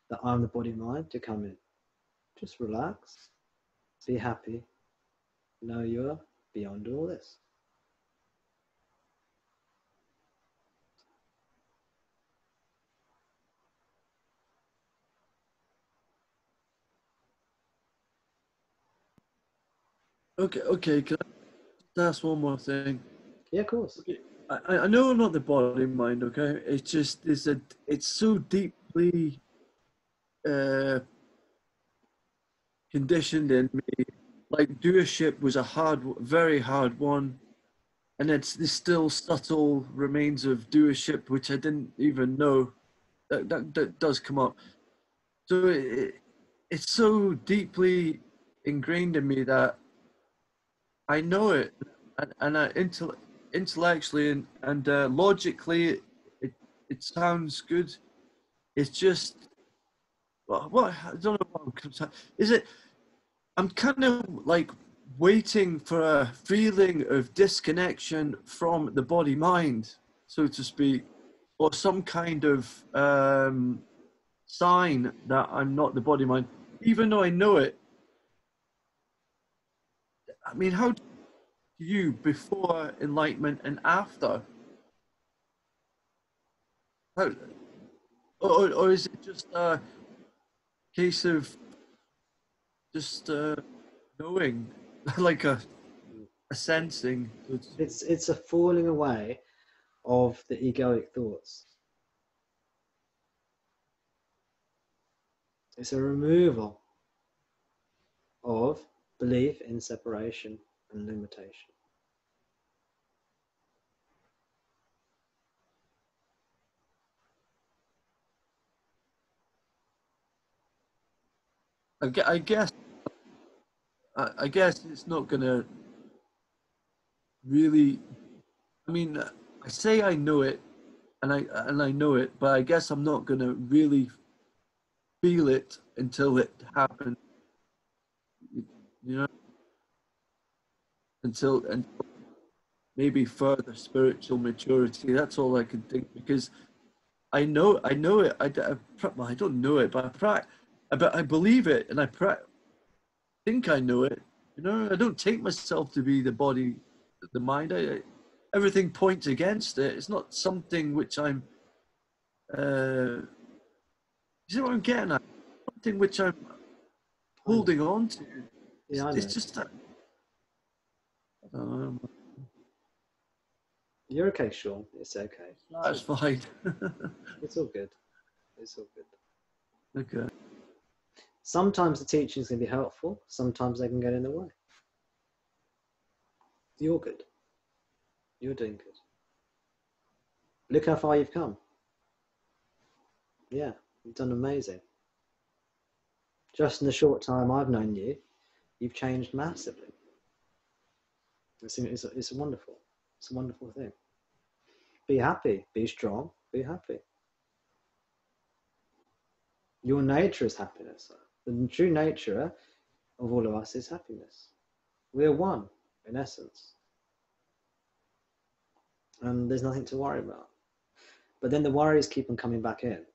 that I'm the body mind, to come in. Just relax, be happy, know you're beyond all this. Okay, can I just ask one more thing? Yeah, of course. Okay. I know I'm not the body mind, okay? It's just it's so deeply conditioned in me. Like doership was a very hard one, and there's still subtle remains of doership which I didn't even know that does come up. So it's so deeply ingrained in me that I know it, and I intellectually and logically it sounds good. It's just what I don't know what is it. I'm kind of like waiting for a feeling of disconnection from the body mind, so to speak, or some kind of sign that I'm not the body mind, even though I know it. I mean, how do you before enlightenment and after? How, or is it just a case of just knowing, like a sensing? It's a falling away of the egoic thoughts. It's a removal of belief in separation and limitation. I guess it's not gonna really. I mean, I say I know it, and I know it, but I guess I'm not gonna really feel it until it happens. You know, until maybe further spiritual maturity. That's all I can think, because I know it. Well, I don't know it, but I believe it, and think I know it. You know, I don't take myself to be the body, the mind. Everything points against it. It's not something which I'm. You see what I'm getting at? Something which I'm holding on to. Yeah, I know. It's just that. I don't know. You're okay, Sean. It's okay. That's fine. It's all good. It's all good. Okay. Sometimes the teachings can be helpful. Sometimes they can get in the way. You're good. You're doing good. Look how far you've come. Yeah, you've done amazing. Just in the short time I've known you, you've changed massively. It's wonderful. It's a wonderful thing. Be happy. Be strong. Be happy. Your nature is happiness. The true nature of all of us is happiness. We're one, in essence. And there's nothing to worry about. But then the worries keep on coming back in.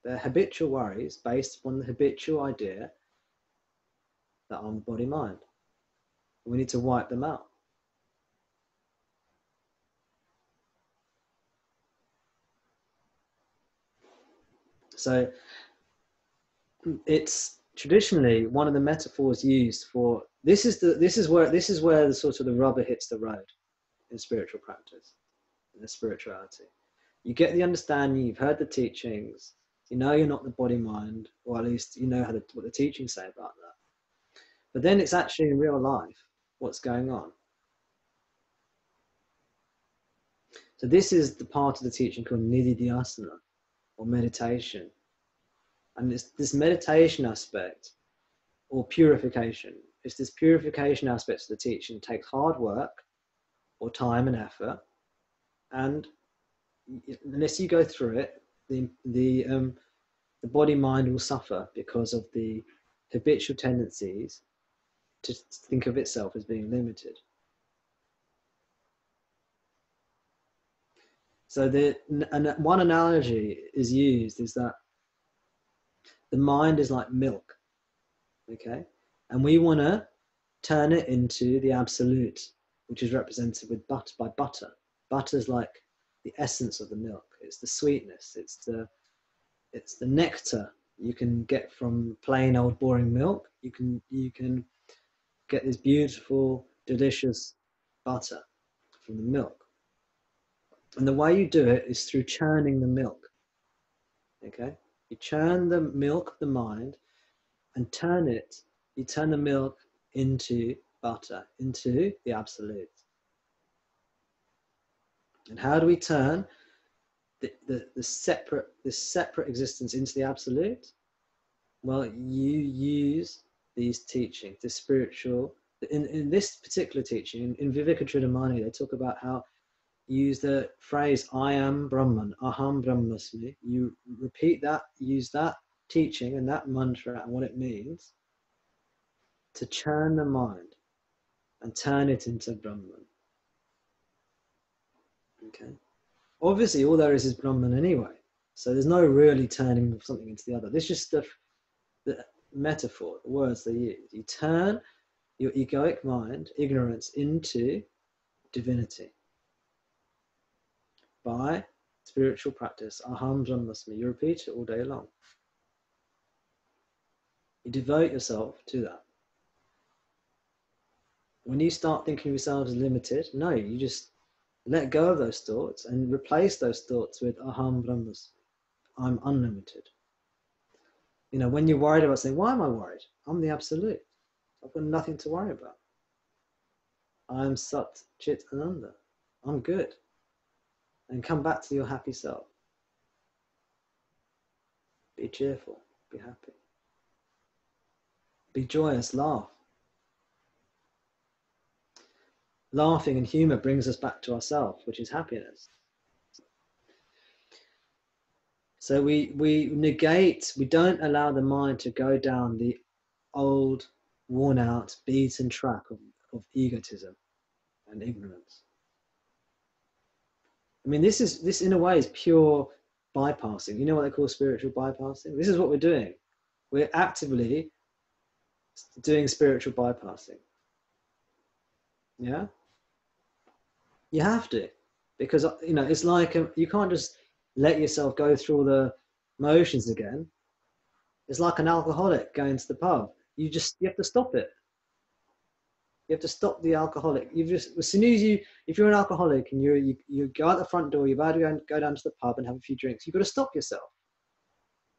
They're habitual worries based upon the habitual idea that I'm the body mind. We need to wipe them out. So it's traditionally one of the metaphors used for this is where the sort of the rubber hits the road in spiritual practice, in the spirituality. You get the understanding, you've heard the teachings, you know you're not the body mind, or at least you know what the teachings say about that. But then it's actually in real life what's going on. So this is the part of the teaching called nididhyasana, or meditation. And it's this meditation aspect, or purification. It's this purification aspect of the teaching. It takes hard work, or time and effort, and unless you go through it, the body mind will suffer because of the habitual tendencies to think of itself as being limited. So one analogy is used is that the mind is like milk, okay? And we want to turn it into the absolute, which is represented with by butter. Butter is like the essence of the milk. It's the sweetness. It's the nectar you can get from plain old boring milk. You can get this beautiful, delicious butter from the milk. And the way you do it is through churning the milk. Okay? You churn the milk of the mind and you turn the milk into butter, into the absolute. And how do we turn this separate existence into the absolute? Well, you use these teachings, the spiritual. In this particular teaching, in Vivekachudamani, they talk about how you use the phrase "I am Brahman," "Aham Brahmasmi." You repeat that, use that teaching and that mantra and what it means to churn the mind and turn it into Brahman. Okay. Obviously, all there is Brahman anyway. So there's no really turning something into the other. This is just the metaphor, the words they use. You turn your egoic mind, ignorance, into divinity by spiritual practice. Aham Brahmasmi. You repeat it all day long. You devote yourself to that. When you start thinking of yourself as limited, no, you just let go of those thoughts and replace those thoughts with Aham Brahmasmi. I'm unlimited. You know, when you're worried about saying, why am I worried? I'm the absolute. I've got nothing to worry about. I'm Sat Chit Ananda. I'm good. And come back to your happy self. Be cheerful. Be happy. Be joyous. Laugh. Laughing and humor brings us back to ourselves, which is happiness. So we negate, we don't allow the mind to go down the old, worn out, beaten track of egotism and ignorance. I mean, this in a way is pure bypassing. You know what they call spiritual bypassing? This is what we're doing. We're actively doing spiritual bypassing. Yeah? You have to, because, you know, it's like you can't just let yourself go through all the motions again. It's like an alcoholic going to the pub. You have to stop it. You have to stop the alcoholic. As soon as if you're an alcoholic and you go out the front door, you're about to go down to the pub and have a few drinks, you've got to stop yourself.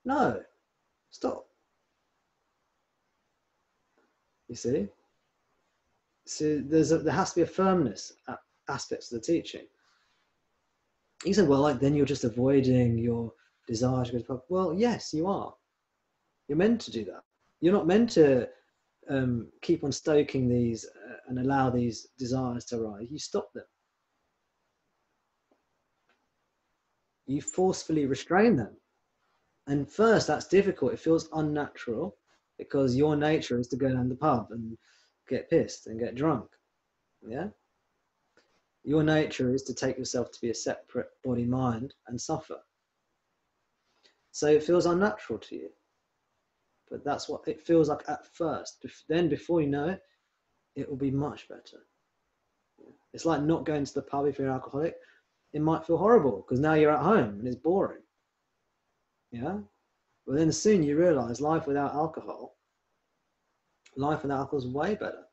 No, stop. You see? So there has to be a firmness aspects of the teaching. You said, well, like then you're just avoiding your desire to go to the pub. Well, yes, you are. You're meant to do that. You're not meant to keep on stoking these and allow these desires to arise. You stop them. You forcefully restrain them. And first, that's difficult. It feels unnatural because your nature is to go down the pub and get pissed and get drunk. Yeah? Your nature is to take yourself to be a separate body mind and suffer. So it feels unnatural to you. But that's what it feels like at first. Then before you know it, it will be much better. It's like not going to the pub if you're an alcoholic. It might feel horrible because now you're at home and it's boring. Yeah? But then soon you realize life without alcohol is way better.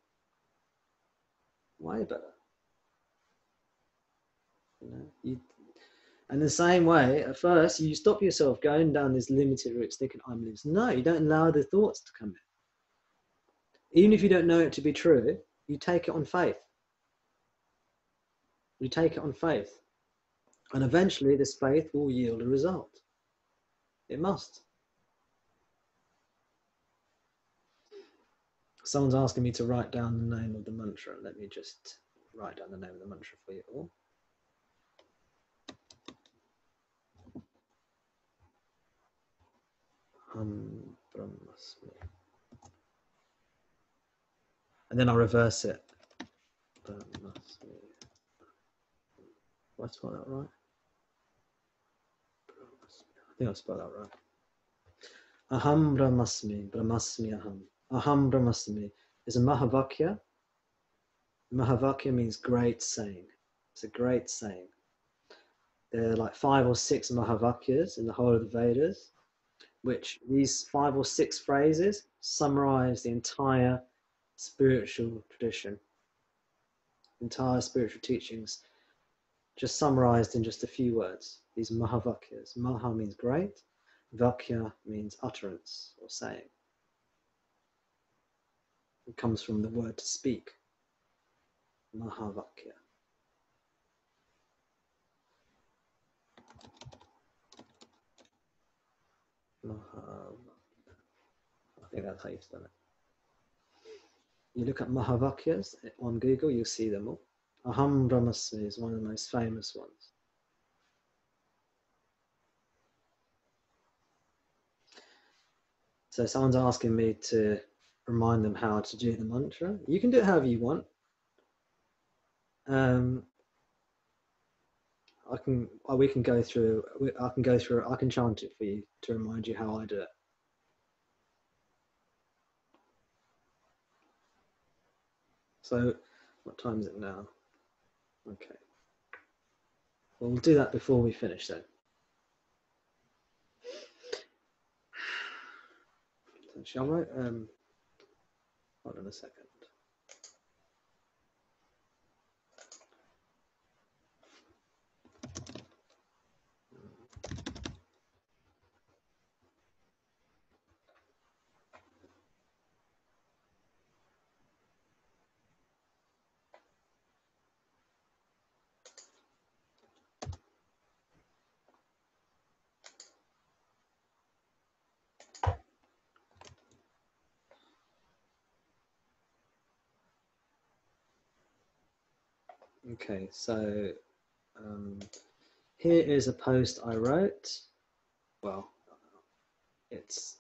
Way better. And the same way, at first, you stop yourself going down this limited route, thinking, I'm limited. No, you don't allow the thoughts to come in. Even if you don't know it to be true, you take it on faith. You take it on faith. And eventually, this faith will yield a result. It must. Someone's asking me to write down the name of the mantra. Let me just write down the name of the mantra for you all. Brahmasmi. And then I'll reverse it. Brahmasmi. Did I spell that right? I think I spelled that right. Aham Brahmasmi, Brahmasmi Aham. Aham Brahmasmi is a Mahavakya. Mahavakya means great saying. It's a great saying. There are like 5 or 6 Mahavakyas in the whole of the Vedas, which these 5 or 6 phrases summarize the entire spiritual tradition, entire spiritual teachings, just summarized in just a few words. These Mahavakyas. Maha means great, Vakya means utterance or saying. It comes from the word to speak. Mahavakya. I think that's how you spell it. You look at Mahavakyas on Google, you'll see them all. Aham Brahmasmi is one of the most famous ones. So someone's asking me to remind them how to do the mantra. You can do it however you want. We can go through. I can chant it for you to remind you how I do it. So, what time is it now? Okay. Well, we'll do that before we finish then. So shall I? Hold on a second. Okay, so here is a post I wrote. Well, it's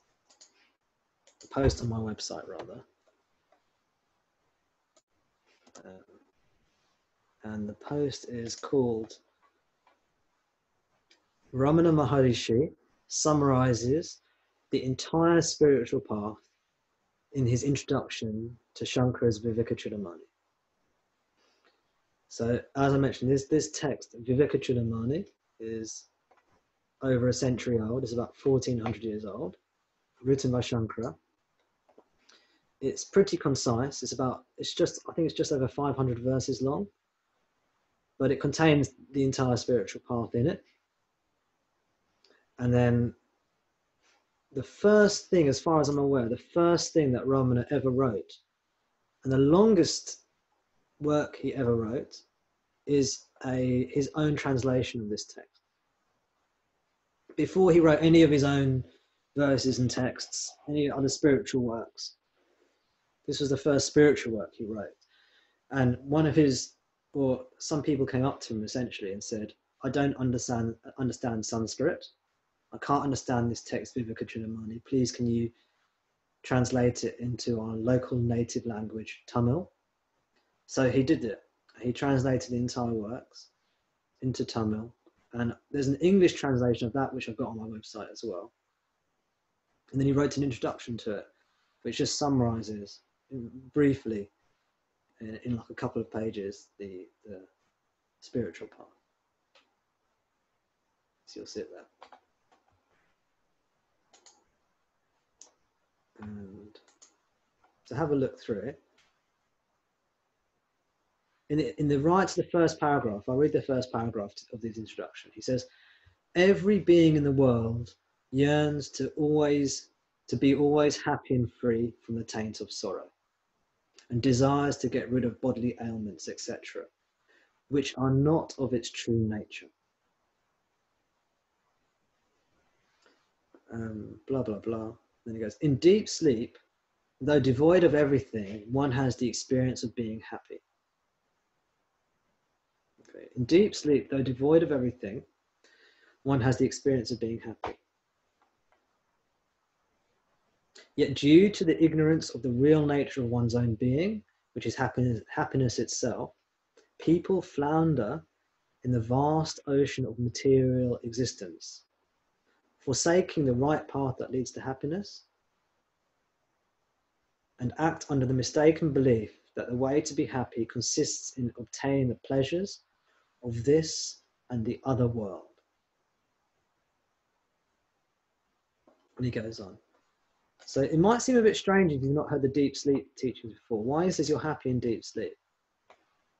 a post on my website rather. And the post is called Ramana Maharishi summarizes the entire spiritual path in his introduction to Shankara's Vivekachudamani. So, as I mentioned, this text, Vivekachudamani, is over a century old. It's about 1400 years old, written by Shankara. It's pretty concise. I think it's just over 500 verses long, but it contains the entire spiritual path in it. And then the first thing, as far as I'm aware, the first thing that Ramana ever wrote, and the longest work he ever wrote, is his own translation of this text. Before he wrote any of his own verses and texts, any other spiritual works, this was the first spiritual work he wrote. And some people came up to him essentially and said, I don't understand Sanskrit. I can't understand this text, Vivekachudamani. Please, can you translate it into our local native language, Tamil? So he did it. He translated the entire works into Tamil. And there's an English translation of that, which I've got on my website as well. And then he wrote an introduction to it, which just summarizes briefly in like a couple of pages the spiritual path. So you'll sit there. And so have a look through it. In the right to the first paragraph, I'll read the first paragraph of this introduction. He says, every being in the world yearns to be always happy and free from the taint of sorrow, and desires to get rid of bodily ailments, etc., which are not of its true nature. Blah, blah, blah. Then he goes, in deep sleep, though devoid of everything, one has the experience of being happy. Okay. In deep sleep, though devoid of everything, one has the experience of being happy. Yet due to the ignorance of the real nature of one's own being, which is happiness itself, people flounder in the vast ocean of material existence, forsaking the right path that leads to happiness, and act under the mistaken belief that the way to be happy consists in obtaining the pleasures of this and the other world. And he goes on. So it might seem a bit strange if you've not heard the deep sleep teachings before. Why is this you're happy in deep sleep?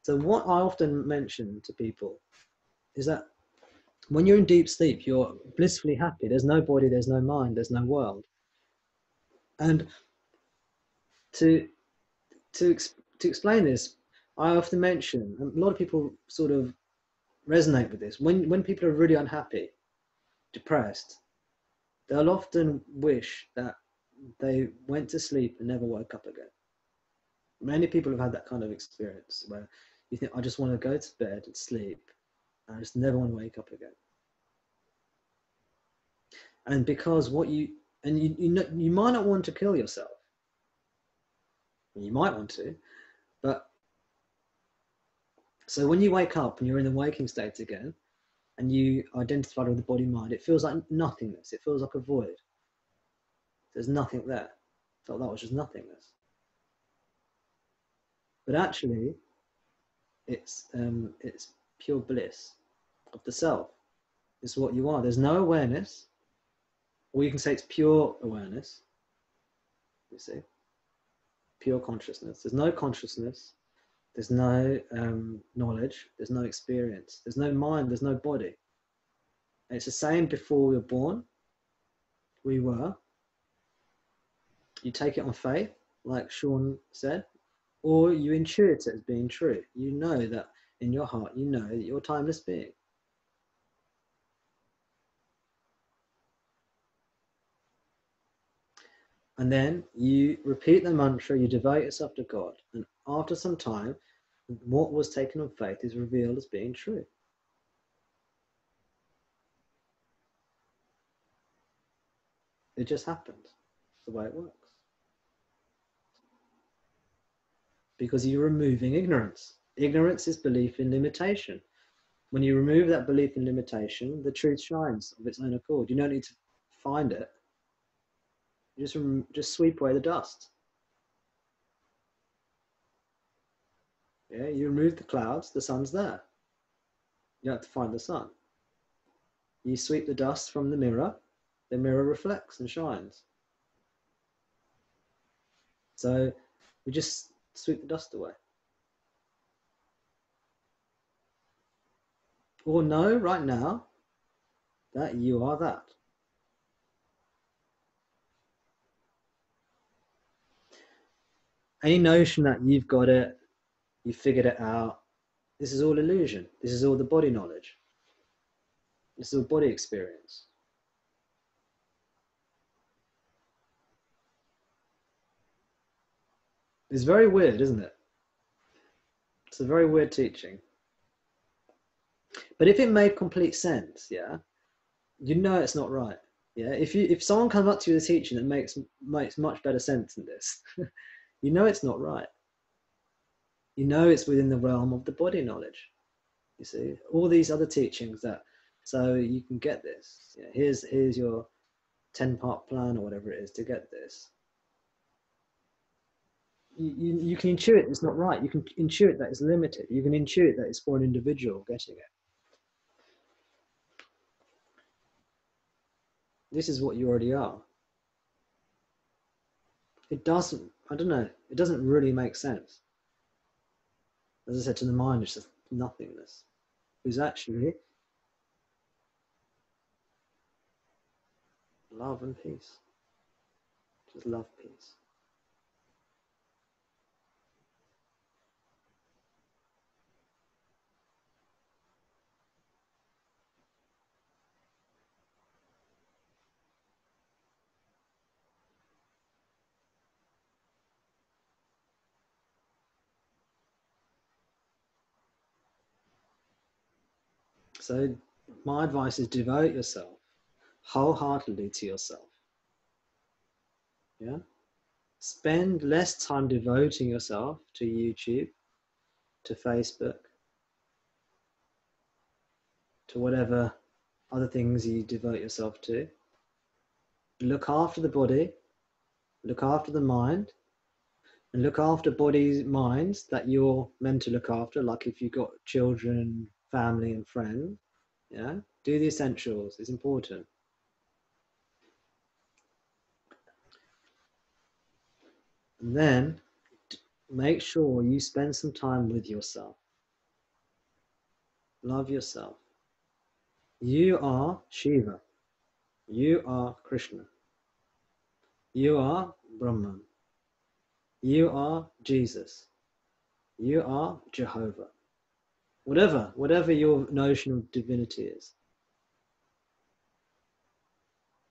So what I often mention to people is that when you're in deep sleep, you're blissfully happy. There's no body, there's no mind, there's no world. And to explain this, I often mention, and a lot of people sort of resonate with this, when people are really unhappy, depressed, they'll often wish that they went to sleep and never woke up again. Many people have had that kind of experience where you think, I just want to go to bed and sleep, and I just never want to wake up again. And because you might not want to kill yourself. You might want to, but so when you wake up and you're in the waking state again, and you identify with the body mind, it feels like nothingness. It feels like a void. There's nothing there. I felt that was just nothingness. But actually, it's pure bliss of the self. It's what you are. There's no awareness, or you can say it's pure awareness. You see, pure consciousness. There's no consciousness. There's no knowledge. There's no experience. There's no mind. There's no body. And it's the same before we were born. We were. You take it on faith, like Sean said, or you intuit it as being true. You know that in your heart, you know that you're a timeless being. And then you repeat the mantra, you devote yourself to God. And after some time, what was taken on faith is revealed as being true. It just happens. It's the way it works. Because you're removing ignorance. Ignorance is belief in limitation. When you remove that belief in limitation, the truth shines of its own accord. You don't need to find it. You just sweep away the dust. Yeah, you remove the clouds, the sun's there. You don't have to find the sun. You sweep the dust from the mirror reflects and shines. So we just sweep the dust away. Or know right now that you are that. Any notion that you've got it, you figured it out, this is all illusion. This is all the body knowledge. This is all body experience. It's very weird, isn't it? It's a very weird teaching. But if it made complete sense, yeah, you know it's not right. Yeah, if someone comes up to you with a teaching that makes much better sense than this, you know it's not right. You know it's within the realm of the body knowledge. You see, all these other teachings so you can get this. Yeah, here's your 10-part plan or whatever it is to get this. you can intuit it's not right. You can intuit that it's limited. You can intuit that it's for an individual getting it. This is what you already are. It doesn't, I don't know, it doesn't really make sense. As I said, to the mind, it's just nothingness. Who's actually love and peace. Just love, peace. So my advice is devote yourself wholeheartedly to yourself. Yeah? Spend less time devoting yourself to YouTube, to Facebook, to whatever other things you devote yourself to. Look after the body, look after the mind, and look after bodies, minds that you're meant to look after, like if you've got children, family and friends. Yeah? Do the essentials, it's important. And then make sure you spend some time with yourself. Love yourself. You are Shiva. You are Krishna. You are Brahman. You are Jesus. You are Jehovah. Whatever your notion of divinity is.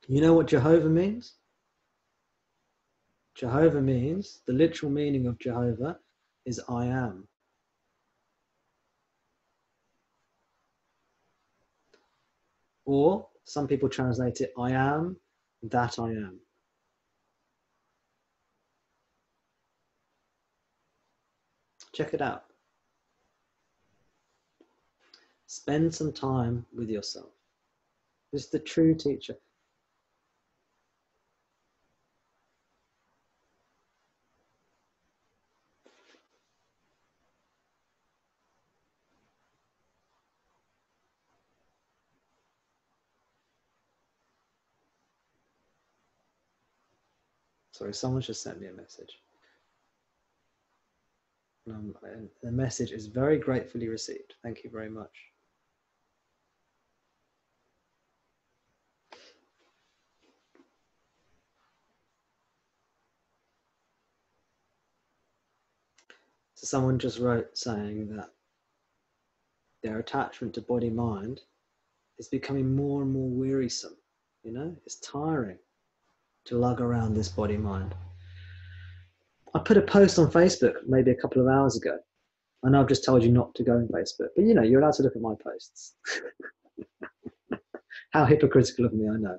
You know what Jehovah means? Jehovah means, the literal meaning of Jehovah is I am. Or some people translate it, I am that I am. Check it out. Spend some time with yourself. This is the true teacher. Sorry, someone just sent me a message. And the message is very gratefully received. Thank you very much. So someone just wrote saying that their attachment to body-mind is becoming more and more wearisome. You know, it's tiring to lug around this body-mind. I put a post on Facebook maybe a couple of hours ago. I know I've just told you not to go on Facebook, but you know, you're allowed to look at my posts. How hypocritical of me, I know.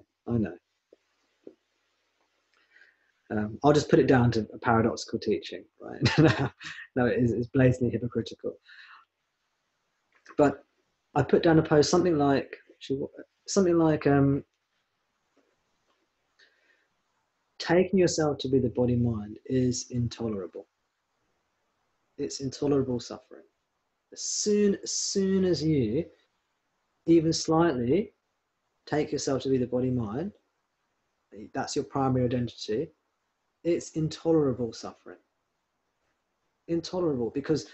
I'll just put it down to a paradoxical teaching, right? No, it's blatantly hypocritical. But I put down a post, something like taking yourself to be the body-mind is intolerable. It's intolerable suffering. As soon as you even slightly take yourself to be the body-mind, that's your primary identity, it's intolerable suffering. Intolerable, because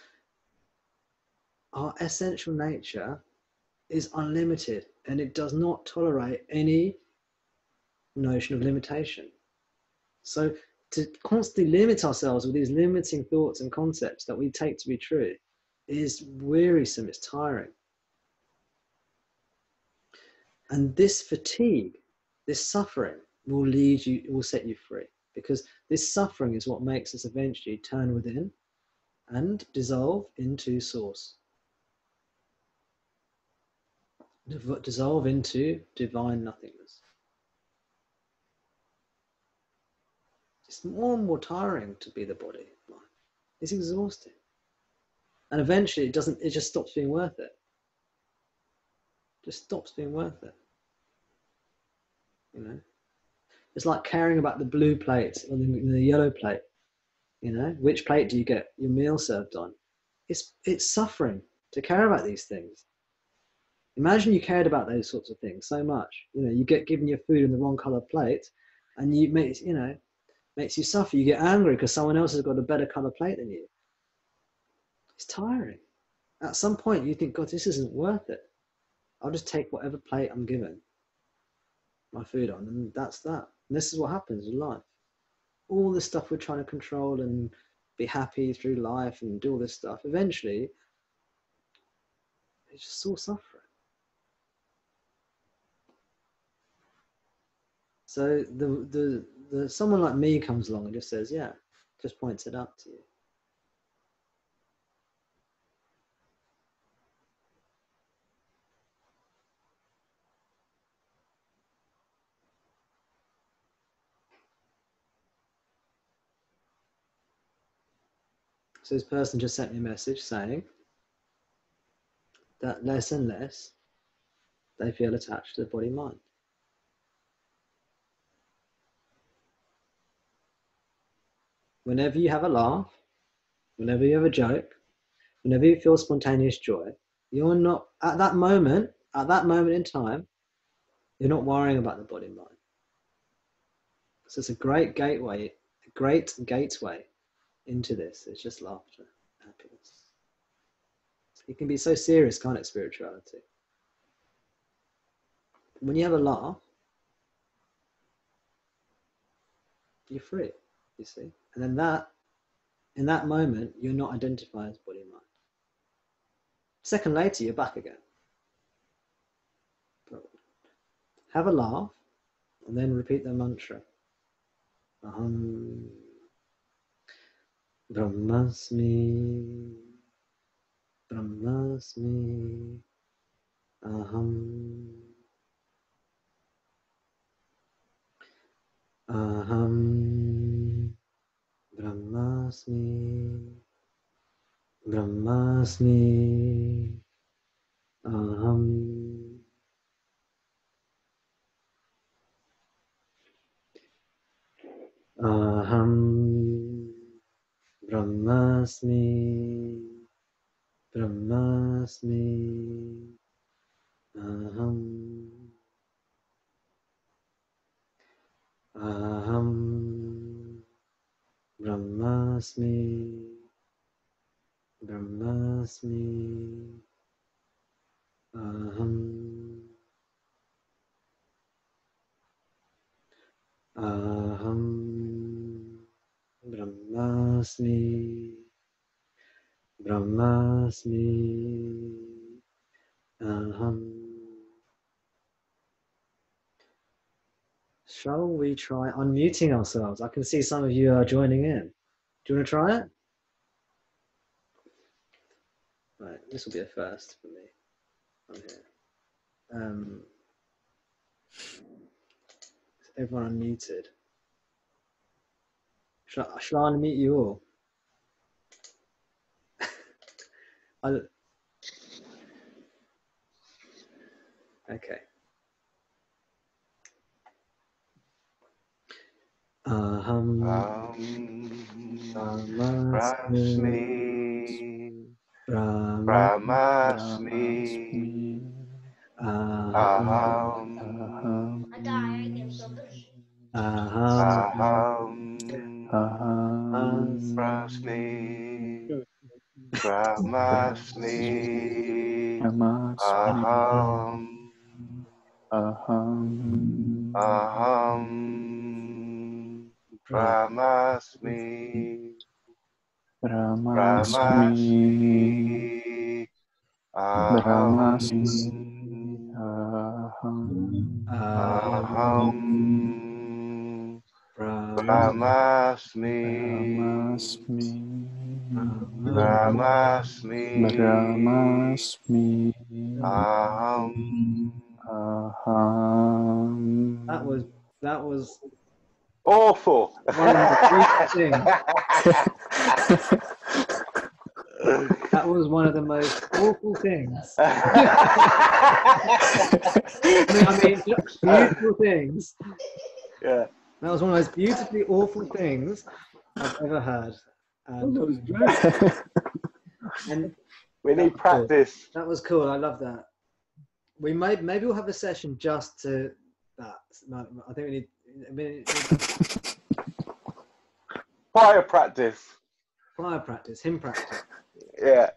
our essential nature is unlimited and it does not tolerate any notion of limitation. So to constantly limit ourselves with these limiting thoughts and concepts that we take to be true is wearisome, it's tiring. And this fatigue, this suffering will set you free, because this suffering is what makes us eventually turn within and dissolve into source. Dissolve into divine nothingness. It's more and more tiring to be the body. It's exhausting. And eventually it just stops being worth it. Just stops being worth it. You know? It's like caring about the blue plate or the yellow plate. You know, which plate do you get your meal served on? It's suffering to care about these things. Imagine you cared about those sorts of things so much. You know, you get given your food in the wrong color plate, and makes you suffer. You get angry because someone else has got a better color plate than you. It's tiring. At some point, you think, God, this isn't worth it. I'll just take whatever plate I'm given my food on, and that's that. And this is what happens in life. All this stuff we're trying to control and be happy through life and do all this stuff, eventually, it's just all suffering. So the someone like me comes along and just says, yeah, just points it out to you. So this person just sent me a message saying that less and less they feel attached to the body-mind. Whenever you have a laugh, whenever you have a joke, whenever you feel spontaneous joy, you're not, at that moment in time, you're not worrying about the body-mind. So it's a great gateway into this. It's just laughter, happiness. It can be so serious, can't it, spirituality? When you have a laugh, you're free, you see. And then in that moment, you're not identified as body and mind. A second later, you're back again. Have a laugh, and then repeat the mantra. Aham Brahmasmi, Brahmasmi, Aham, Aham Brahmasmi, Brahmasmi, Aham, Aham Brahmasmi, Brahmasmi, Aham, Aham Brahmasmi, Brahmasmi, Aham, Aham Brahmasmi, Brahmasmi, Aham. Shall we try unmuting ourselves? I can see some of you are joining in. Do you want to try it? Right, this will be a first for me. I'm here. Everyone unmuted. Shall I unmute you all? Okay. Aham Brahmasmi, Brahmasmi, Aham, Aham, Brahmasmi, Brahmasmi, Aham, Aham, Brahmasmi, Brahmasmi, Aham, Aham, Brahmasmi, Brahmasmi, Aham, That was awful. one of the most beautiful things. That was one of the most awful things. I mean, beautiful things. Yeah. That was one of the most beautifully awful things I've ever heard. Oh, that was great. And We need cool. practice. That was cool. I love that. Maybe we'll have a session just to that. I think we need. I mean, Prior practice. prior practice, hymn practice. Yeah.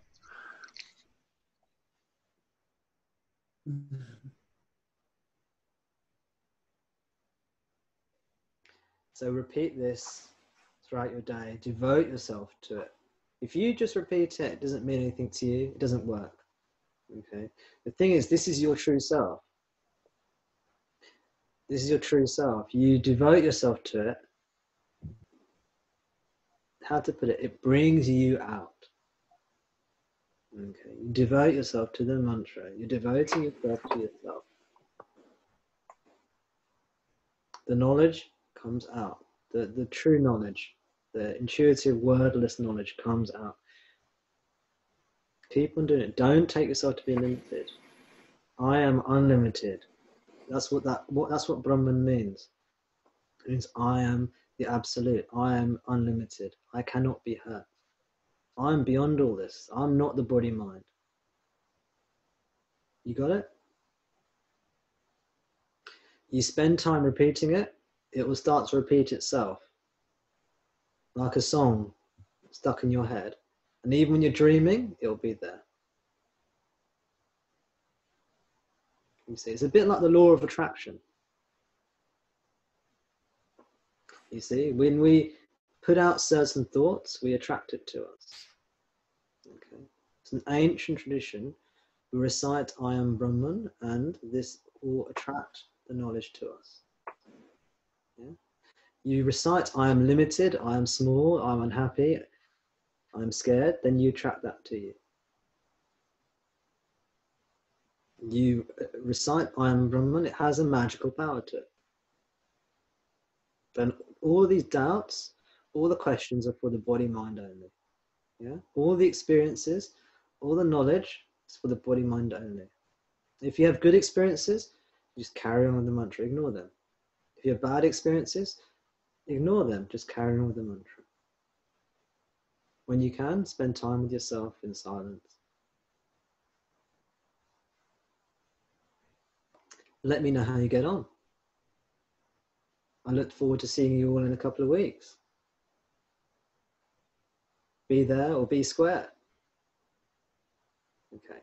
So repeat this throughout your day. Devote yourself to it. If you just repeat it, it doesn't mean anything to you. It doesn't work. Okay. The thing is, this is your true self. This is your true self. You devote yourself to it. How to put it? It brings you out. Okay. You devote yourself to the mantra. You're devoting yourself to yourself. The knowledge comes out. The true knowledge, the intuitive, wordless knowledge comes out. Keep on doing it. Don't take yourself to be limited. I am unlimited. That's what Brahman means. It means I am the absolute. I am unlimited. I cannot be hurt. I'm beyond all this. I'm not the body mind. You got it? You spend time repeating it, it will start to repeat itself. Like a song stuck in your head. And even when you're dreaming, it'll be there. You see, it's a bit like the law of attraction. You see, when we put out certain thoughts, we attract it to us. Okay. It's an ancient tradition. We recite I am Brahman, and this will attract the knowledge to us. Yeah? You recite I am limited, I am small, I'm unhappy, I'm scared, then you attract that to you. You recite I am Brahman, it has a magical power to it. Then all these doubts, all the questions are for the body mind only. Yeah? All the experiences, all the knowledge is for the body mind only. If you have good experiences, just carry on with the mantra, ignore them. If you have bad experiences, ignore them, just carry on with the mantra. When you can, spend time with yourself in silence. Let me know how you get on. I look forward to seeing you all in a couple of weeks. Be there or be square. Okay.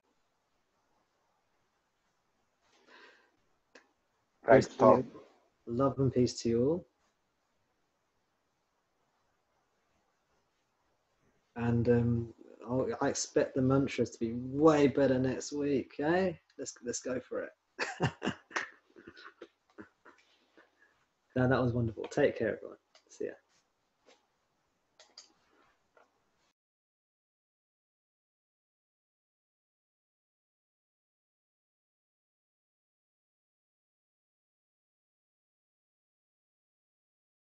Thanks, Peace to Tom. you. Love and peace to you all. And I expect the mantras to be way better next week. Okay, let's go for it. Now that was wonderful. Take care, everyone. See ya.